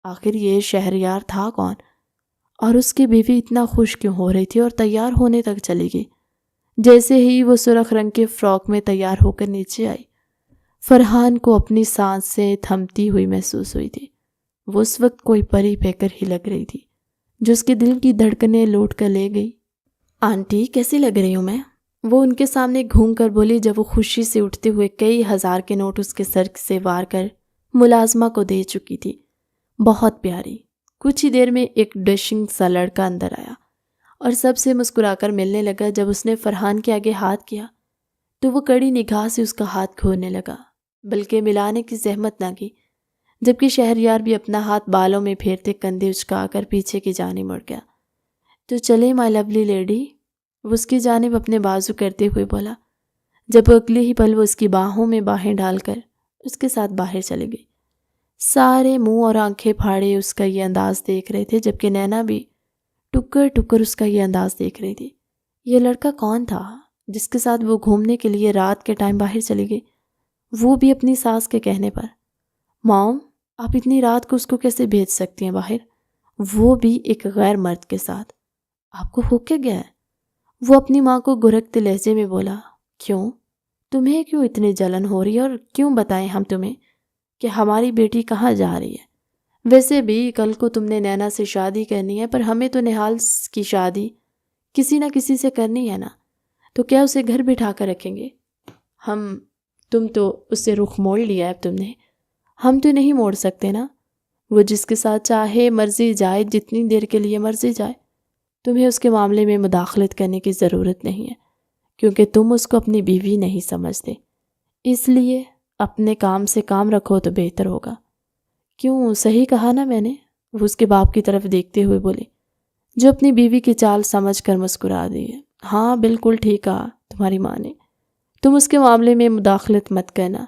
آخر یہ شہریار تھا کون، اور اس کی بیوی اتنا خوش کیوں ہو رہی تھی اور تیار ہونے تک چلی گئی۔ جیسے ہی وہ سرخ رنگ کے فراک میں تیار ہو کر نیچے آئی، فرحان کو اپنی سانسیں تھمتی ہوئی محسوس ہوئی تھی۔ وہ اس وقت کوئی پری پیکر ہی لگ رہی تھی جو اس کے دل کی دھڑکنیں لوٹ کر لے گئی۔ آنٹی، کیسی لگ رہی ہوں میں؟ وہ ان کے سامنے گھوم کر بولی، جب وہ خوشی سے اٹھتے ہوئے کئی ہزار کے نوٹ اس کے سر سے وار کر ملازمہ کو دے چکی تھی۔ بہت پیاری۔ کچھ ہی دیر میں ایک ڈشنگ سا لڑکا اندر آیا اور سب سے مسکرا کر ملنے لگا۔ جب اس نے فرحان کے آگے ہاتھ کیا تو وہ کڑی نگاہ سے اس کا ہاتھ کھونے لگا، بلکہ ملانے کی زحمت نہ کی، جبکہ شہریار بھی اپنا ہاتھ بالوں میں پھیرتے کندھے اچکا کر پیچھے کی جانب مڑ گیا۔ تو چلے مائی لولی لیڈی، وہ اس کی جانب اپنے بازو کرتے ہوئے بولا، جب اگلے ہی پل وہ اس کی باہوں میں باہیں ڈال کر اس کے ساتھ باہر چلے گئی۔ سارے منہ اور آنکھیں پھاڑے اس کا یہ انداز دیکھ رہے تھے، جبکہ نینا بھی ٹکر ٹکر اس کا یہ انداز دیکھ رہی تھی۔ یہ لڑکا کون تھا جس کے ساتھ وہ گھومنے کے لیے رات کے ٹائم باہر چلی گئی، وہ بھی اپنی ساس کے کہنے پر؟ مام، آپ اتنی رات کو اس کو کیسے بھیج سکتی ہیں باہر، وہ بھی ایک غیر مرد کے ساتھ؟ آپ کو ہو کیا گیا ہے؟ وہ اپنی ماں کو گرھتے لہجے میں بولا۔ کیوں؟ تمہیں کیوں اتنی جلن ہو رہی ہے، اور کیوں بتائیں ہم تمہیں کہ ہماری بیٹی کہاں جا رہی ہے؟ ویسے بھی کل کو تم نے نینا سے شادی کرنی ہے، پر ہمیں تو نہال کی شادی کسی نہ کسی سے کرنی ہے نا، تو کیا اسے گھر بٹھا کر رکھیں گے تم تو اس سے رخ موڑ لیا ہے اب تم نے، ہم تو نہیں موڑ سکتے نا۔ وہ جس کے ساتھ چاہے مرضی جائے، جتنی دیر کے لیے مرضی جائے، تمہیں اس کے معاملے میں مداخلت کرنے کی ضرورت نہیں ہے، کیونکہ تم اس کو اپنی بیوی نہیں سمجھتے، اس لیے اپنے کام سے کام رکھو تو بہتر ہوگا۔ کیوں، صحیح کہا نا میں نے؟ وہ اس کے باپ کی طرف دیکھتے ہوئے بولی، جو اپنی بیوی کی چال سمجھ کر مسکرا دی ہے۔ ہاں، بالکل ٹھیک کہا تمہاری ماں نے، تم اس کے معاملے میں مداخلت مت کرنا،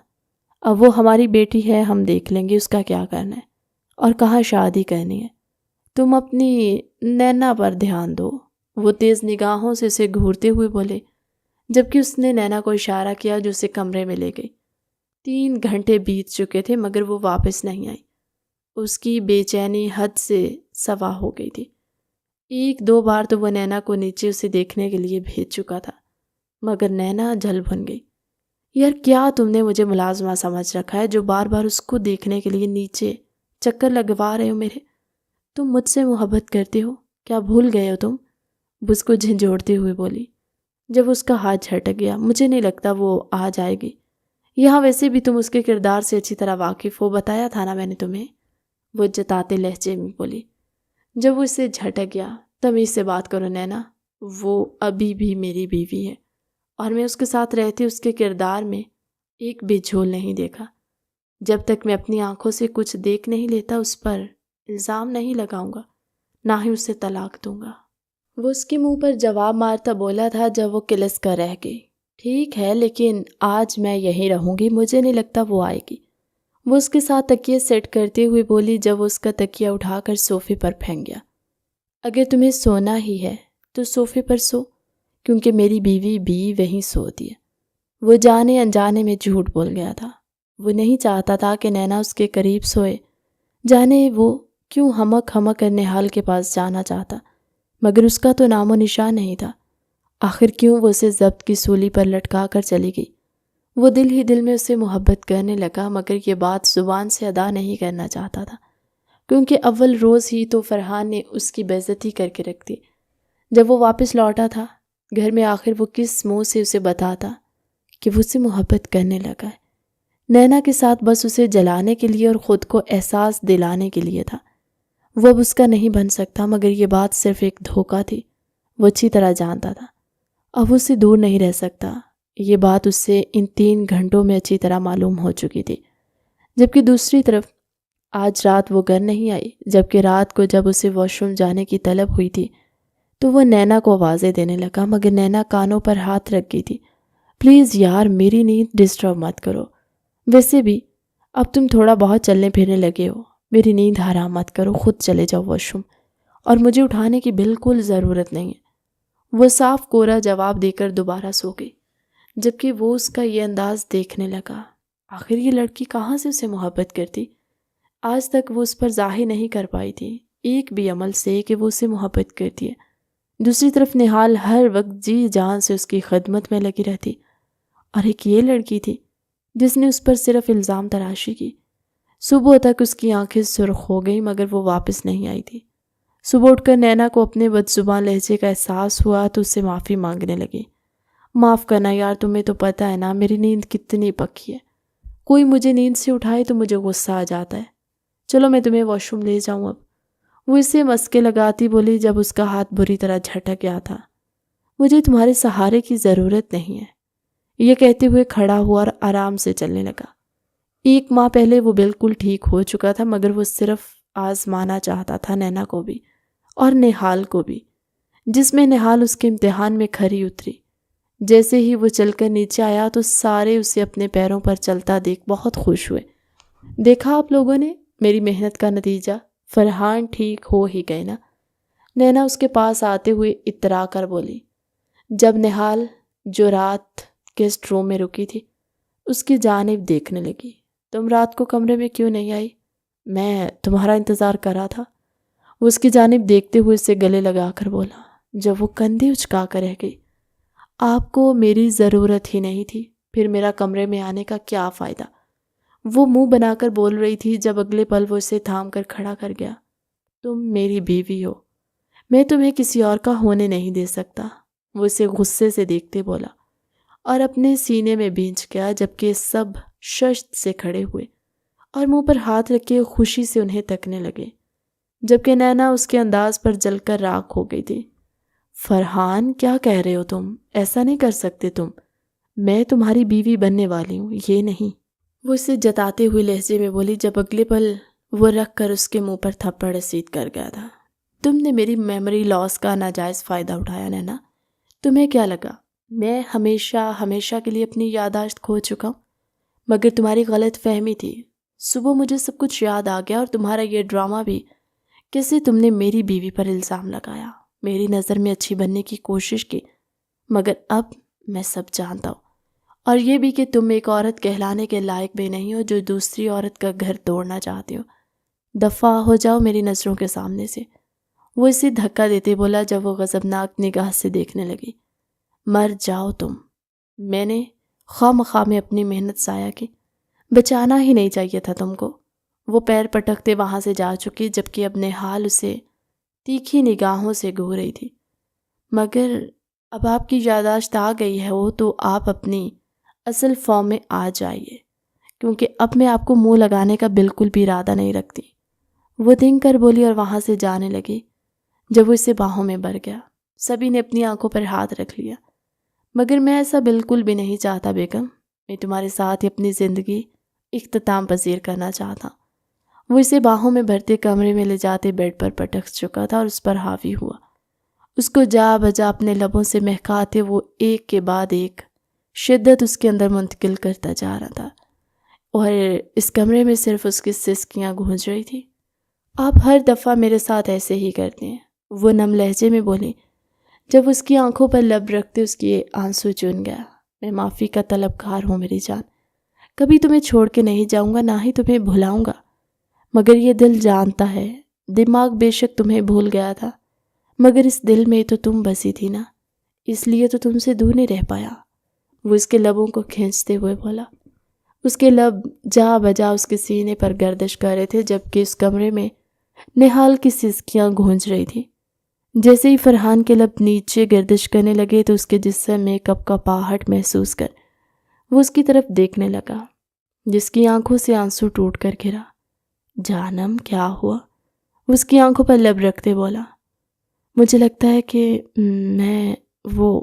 اب وہ ہماری بیٹی ہے، ہم دیکھ لیں گے اس کا کیا کرنا ہے اور کہاں شادی کرنی ہے، تم اپنی نینا پر دھیان دو۔ وہ تیز نگاہوں سے اسے گھورتے ہوئے بولے، جبکہ اس نے نینا کو اشارہ کیا جو اسے کمرے میں لے گئی۔ 3 گھنٹے بیت چکے تھے مگر وہ واپس نہیں آئی۔ اس کی بے چینی حد سے سوا ہو گئی تھی۔ 1-2 بار تو وہ نینا کو نیچے اسے دیکھنے کے لیے بھیج چکا تھا، مگر نینا جل بھن گئی۔ یار، کیا تم نے مجھے ملازمہ سمجھ رکھا ہے جو بار بار اس کو دیکھنے کے لیے نیچے چکر لگوا رہے ہو میرے؟ تم مجھ سے محبت کرتے ہو، کیا بھول گئے ہو تم؟ وہ اس کو جھنجھوڑتے ہوئے بولی۔ جب اس کا ہاتھ جھٹک گیا، مجھے نہیں لگتا وہ آ جائے گی یہاں، ویسے بھی تم اس کے کردار سے اچھی طرح واقف ہو، بتایا تھا نا میں نے تمہیں، وہ جتاتے لہجے میں بولی۔ جب وہ اسے جھٹک گیا، تمیز سے بات کرو نینا، وہ ابھی بھی میری بیوی ہے اور میں اس کے ساتھ رہتے اس کے کردار میں ایک بھی جھول نہیں دیکھا۔ جب تک میں اپنی آنکھوں سے کچھ دیکھ نہیں لیتا اس پر الزام نہیں لگاؤں گا، نہ ہی اسے طلاق دوں گا۔ وہ اس کے منہ پر جواب مارتا بولا تھا جب وہ کلس کر رہ گئی۔ ٹھیک ہے لیکن آج میں یہیں رہوں گی، مجھے نہیں لگتا وہ آئے گی، وہ اس کے ساتھ تکیے سیٹ کرتے ہوئے بولی جب وہ اس کا تکیہ اٹھا کر صوفے پر پھینک گیا۔ اگر تمہیں سونا ہی ہے تو صوفے پر سو، کیونکہ میری بیوی بھی وہیں سوتی ہے۔ وہ جانے انجانے میں جھوٹ بول گیا تھا۔ وہ نہیں چاہتا تھا کہ نینا اس کے قریب سوئے، جانے وہ کیوں ہمک ہمک کر نہال کے پاس جانا چاہتا، مگر اس کا تو نام و نشان نہیں تھا۔ آخر کیوں وہ اسے ضبط کی سولی پر لٹکا کر چلی گئی؟ وہ دل ہی دل میں اسے محبت کرنے لگا، مگر یہ بات زبان سے ادا نہیں کرنا چاہتا تھا، کیونکہ اول روز ہی تو فرحان نے اس کی بے عزتی کر کے رکھ دی۔ جب وہ واپس لوٹا تھا گھر میں، آخر وہ کس منہ سے اسے بتاتا کہ وہ اسے محبت کرنے لگا ہے؟ نینا کے ساتھ بس اسے جلانے کے لیے اور خود کو احساس دلانے کے لیے تھا۔ وہ اب اس کا نہیں بن سکتا، مگر یہ بات صرف ایک دھوکہ تھی، وہ اچھی طرح جانتا تھا۔ اب اس سے دور نہیں رہ سکتا، یہ بات اس سے ان 3 گھنٹوں میں اچھی طرح معلوم ہو چکی تھی۔ جبکہ دوسری طرف آج رات وہ گھر نہیں آئی، جبکہ رات کو جب اسے واش روم جانے کی طلب ہوئی تھی تو وہ نینا کو آوازیں دینے لگا، مگر نینا کانوں پر ہاتھ رکھ گئی تھی۔ پلیز یار میری نیند ڈسٹرب مت کرو، ویسے بھی اب تم تھوڑا بہت چلنے پھرنے لگے ہو، میری نیند حرام مت کرو، خود چلے جاؤ واش روم، اور مجھے اٹھانے کی بالکل ضرورت نہیں ہے۔ وہ صاف کورا جواب دے کر دوبارہ سو گئی، جبکہ وہ اس کا یہ انداز دیکھنے لگا۔ آخر یہ لڑکی کہاں سے اسے محبت کرتی؟ آج تک وہ اس پر ظاہر نہیں کر پائی تھی ایک بھی عمل سے کہ وہ اسے محبت کرتی ہے۔ دوسری طرف نہال ہر وقت جی جان سے اس کی خدمت میں لگی رہتی، اور ایک یہ لڑکی تھی جس نے اس پر صرف الزام تراشی کی۔ صبح تک اس کی آنکھیں سرخ ہو گئیں، مگر وہ واپس نہیں آئی تھی۔ صبح اٹھ کر نینا کو اپنے بدزبان لہجے کا احساس ہوا تو اس سے معافی مانگنے لگی۔ معاف کرنا یار، تمہیں تو پتہ ہے نا میری نیند کتنی پکی ہے، کوئی مجھے نیند سے اٹھائے تو مجھے غصہ آ جاتا ہے، چلو میں تمہیں واش روم لے جاؤں اب۔ وہ اسے مسکے لگاتی بولی جب اس کا ہاتھ بری طرح جھٹک گیا تھا۔ مجھے تمہارے سہارے کی ضرورت نہیں ہے، یہ کہتے ہوئے کھڑا ہوا اور آرام سے چلنے لگا۔ 1 ماہ پہلے وہ بالکل ٹھیک ہو چکا تھا، مگر وہ صرف آزمانا چاہتا تھا نینا کو بھی اور نہال کو بھی، جس میں نہال اس کے امتحان میں کھری اتری۔ جیسے ہی وہ چل کر نیچے آیا تو سارے اسے اپنے پیروں پر چلتا دیکھ بہت خوش ہوئے۔ دیکھا آپ لوگوں نے میری محنت کا نتیجہ، فرحان ٹھیک ہو ہی گئے نا؟ نینا اس کے پاس آتے ہوئے اترا کر بولی، جب نہال جو رات گیسٹ روم میں رکی تھی اس کی جانب دیکھنے لگی۔ تم رات کو کمرے میں کیوں نہیں آئی؟ میں تمہارا انتظار کر رہا تھا، وہ اس کی جانب دیکھتے ہوئے اسے گلے لگا کر بولا، جب وہ کندھے اچکا کر رہ گئی۔ آپ کو میری ضرورت ہی نہیں تھی، پھر میرا کمرے میں آنے کا کیا فائدہ؟ وہ منہ بنا کر بول رہی تھی جب اگلے پل وہ اسے تھام کر کھڑا کر گیا۔ تم میری بیوی ہو، میں تمہیں کسی اور کا ہونے نہیں دے سکتا، وہ اسے غصے سے دیکھتے بولا، اور اپنے سینے میں بھینچ گیا، جبکہ سب ششت سے کھڑے ہوئے اور منہ پر ہاتھ رکھے خوشی سے انہیں تکنے لگے، جبکہ نینا اس کے انداز پر جل کر راکھ ہو گئی تھی۔ فرحان کیا کہہ رہے ہو تم؟ ایسا نہیں کر سکتے تم، میں تمہاری بیوی بننے والی ہوں، یہ نہیں، وہ اسے جتاتے ہوئے لہجے میں بولی، جب اگلے پل وہ رکھ کر اس کے منہ پر تھپڑ رسید کر گیا تھا۔ تم نے میری میموری لاس کا ناجائز فائدہ اٹھایا نینا، تمہیں کیا لگا میں ہمیشہ کے لیے اپنی یادداشت کھو چکا ہوں؟ مگر تمہاری غلط فہمی تھی، صبح مجھے سب کچھ یاد آ گیا، اور تمہارا یہ ڈرامہ بھی، کیسے تم نے میری بیوی پر الزام لگایا، میری نظر میں اچھی بننے کی کوشش کی، مگر اب میں سب جانتا ہوں، اور یہ بھی کہ تم ایک عورت کہلانے کے لائق بھی نہیں ہو جو دوسری عورت کا گھر توڑنا چاہتی ہو، دفع ہو جاؤ میری نظروں کے سامنے سے۔ وہ اسے دھکا دیتے بولا جب وہ غضبناک نگاہ سے دیکھنے لگی، مر جاؤ تم، میں نے خواہ میں اپنی محنت ضائع کی، بچانا ہی نہیں چاہیے تھا تم کو۔ وہ پیر پٹکتے وہاں سے جا چکی، جبکہ اب نہال اسے تیکھی نگاہوں سے گھور رہی تھی۔ مگر اب آپ کی یادداشت آ گئی ہے وہ تو آپ اپنی اصل فارم میں آ جائیے، کیونکہ اب میں آپ کو منہ لگانے کا بالکل بھی ارادہ نہیں رکھتی، وہ دھنگ کر بولی اور وہاں سے جانے لگی۔ جب وہ اسے باہوں میں بھر گیا، سبھی نے اپنی آنکھوں پر ہاتھ رکھ لیا۔ مگر میں ایسا بالکل بھی نہیں چاہتا بیگم، میں تمہارے ساتھ ہی اپنی زندگی اختتام پذیر کرنا چاہتا۔ وہ اسے باہوں میں بھرتے کمرے میں لے جاتے بیڈ پر پٹک چکا تھا اور اس پر حاوی ہوا، اس کو جا بجا اپنے لبوں سے مہکاتے وہ ایک کے بعد ایک شدت اس کے اندر منتقل کرتا جا رہا تھا، اور اس کمرے میں صرف اس کی سسکیاں گونج رہی تھی۔ آپ ہر دفعہ میرے ساتھ ایسے ہی کرتے ہیں، وہ نم لہجے میں بولی۔ جب اس کی آنکھوں پر لب رکھتے اس کی آنسو چن گیا۔ میں معافی کا طلبگار ہوں میری جان، کبھی تمہیں چھوڑ کے نہیں جاؤں گا، نہ ہی تمہیں بھلاؤں گا، مگر یہ دل جانتا ہے، دماغ بے شک تمہیں بھول گیا تھا، مگر اس دل میں تو تم بسی تھی نا، اس لیے تو تم سے دور نہیں رہ پایا۔ وہ اس کے لبوں کو کھینچتے ہوئے بولا۔ اس کے لب جا بجا اس کے سینے پر گردش کر رہے تھے، جبکہ اس کمرے میں نہال کی سسکیاں گونج رہی تھیں۔ جیسے ہی فرحان کے لب نیچے گردش کرنے لگے تو اس کے جسم میں کپکپاہٹ محسوس کر وہ اس کی طرف دیکھنے لگا، جس کی آنکھوں سے آنسو ٹوٹ کر گرا۔ جانم کیا ہوا؟ وہ اس کی آنکھوں پر لب رکھتے بولا۔ مجھے لگتا ہے کہ وہ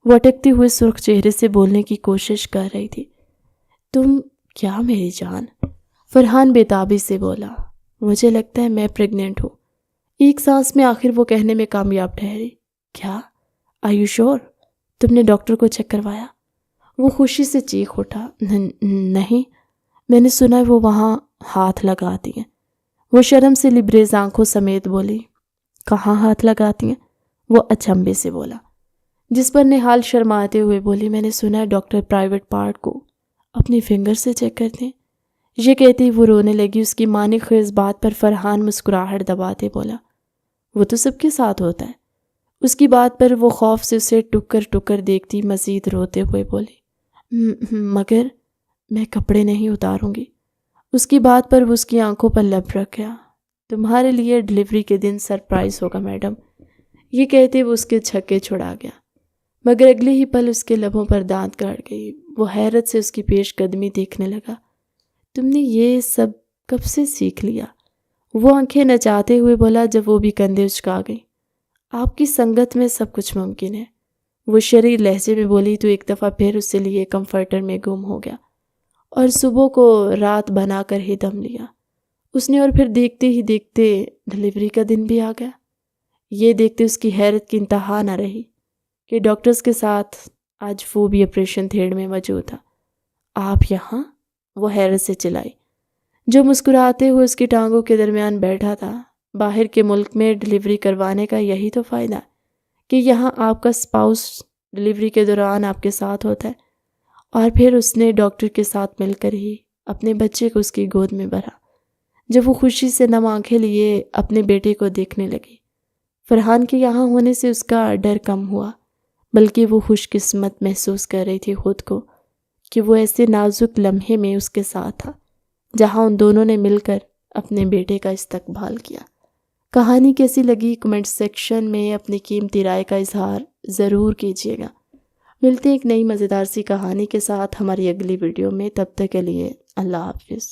اٹکتے ہوئے سرخ چہرے سے بولنے کی کوشش کر رہی تھی۔ تم کیا میری جان؟ فرحان بےتابی سے بولا۔ مجھے لگتا ہے میں پریگننٹ ہوں۔ ایک سانس میں آخر وہ کہنے میں کامیاب ٹھہری۔ کیا؟ آر یو شور؟ تم نے ڈاکٹر کو چیک کروایا؟ وہ خوشی سے چیخ اٹھا۔ نہیں، میں نے سنا ہے وہ وہاں ہاتھ لگاتی ہیں۔ وہ شرم سے لبریز آنکھوں سمیت بولی۔ کہاں ہاتھ لگاتی ہیں؟ وہ اچنبھے سے بولا، جس پر نہال شرماتے ہوئے بولی۔ میں نے سنا ہے ڈاکٹر پرائیویٹ پارٹ کو اپنی فنگر سے چیک کرتے ہیں۔ یہ کہتے ہی وہ رونے لگی۔ اس کی معنی خیز بات پر فرحان مسکراہٹ دباتے بولا۔ وہ تو سب کے ساتھ ہوتا ہے۔ اس کی بات پر وہ خوف سے اسے ٹکر ٹکر دیکھتی مزید روتے ہوئے بولی۔ مگر میں کپڑے نہیں اتاروں گی۔ اس کی بات پر وہ اس کی آنکھوں پر لب رکھ گیا۔ تمہارے لیے ڈلیوری کے دن سرپرائز ہوگا میڈم۔ یہ کہتے وہ اس کے چھکے چھڑا گیا، مگر اگلے ہی پل اس کے لبوں پر دانت کاٹ گئی۔ وہ حیرت سے اس کی پیش قدمی دیکھنے لگا۔ تم نے یہ سب کب سے سیکھ لیا؟ وہ آنکھیں نچاتے ہوئے بولا، جب وہ بھی کندھے اچکا گئی۔ آپ کی سنگت میں سب کچھ ممکن ہے، وہ شریر لہجے میں بولی تو ایک دفعہ پھر اس سے لیے کمفرٹر میں گم ہو گیا اور صبح کو رات بنا کر ہی دم لیا اس نے، اور پھر دیکھتے ہی دیکھتے ڈلیوری کا دن بھی آ گیا۔ یہ دیکھتے اس کی حیرت کی انتہا نہ رہی کہ ڈاکٹرز کے ساتھ آج وہ بھی آپریشن تھیٹر میں موجود تھا۔ آپ یہاں؟ وہ حیرت سے چلائی، جو مسکراتے ہوئے اس کی ٹانگوں کے درمیان بیٹھا تھا۔ باہر کے ملک میں ڈلیوری کروانے کا یہی تو فائدہ ہے کہ یہاں آپ کا اسپاؤس ڈلیوری کے دوران آپ کے ساتھ ہوتا ہے۔ اور پھر اس نے ڈاکٹر کے ساتھ مل کر ہی اپنے بچے کو اس کی گود میں بھرا، جب وہ خوشی سے نم آنکھیں لیے اپنے بیٹے کو دیکھنے لگی۔ فرحان کے یہاں ہونے سے اس کا ڈر کم ہوا، بلکہ وہ خوش قسمت محسوس کر رہی تھی خود کو کہ وہ ایسے نازک لمحے میں اس کے ساتھ تھا جہاں ان دونوں نے مل کر اپنے بیٹے کا استقبال کیا۔ کہانی کیسی لگی کمنٹ سیکشن میں اپنی قیمتی رائے کا اظہار ضرور کیجیے گا۔ ملتے ہیں ایک نئی مزیدار سی کہانی کے ساتھ ہماری اگلی ویڈیو میں، تب تک کے لیے اللہ حافظ۔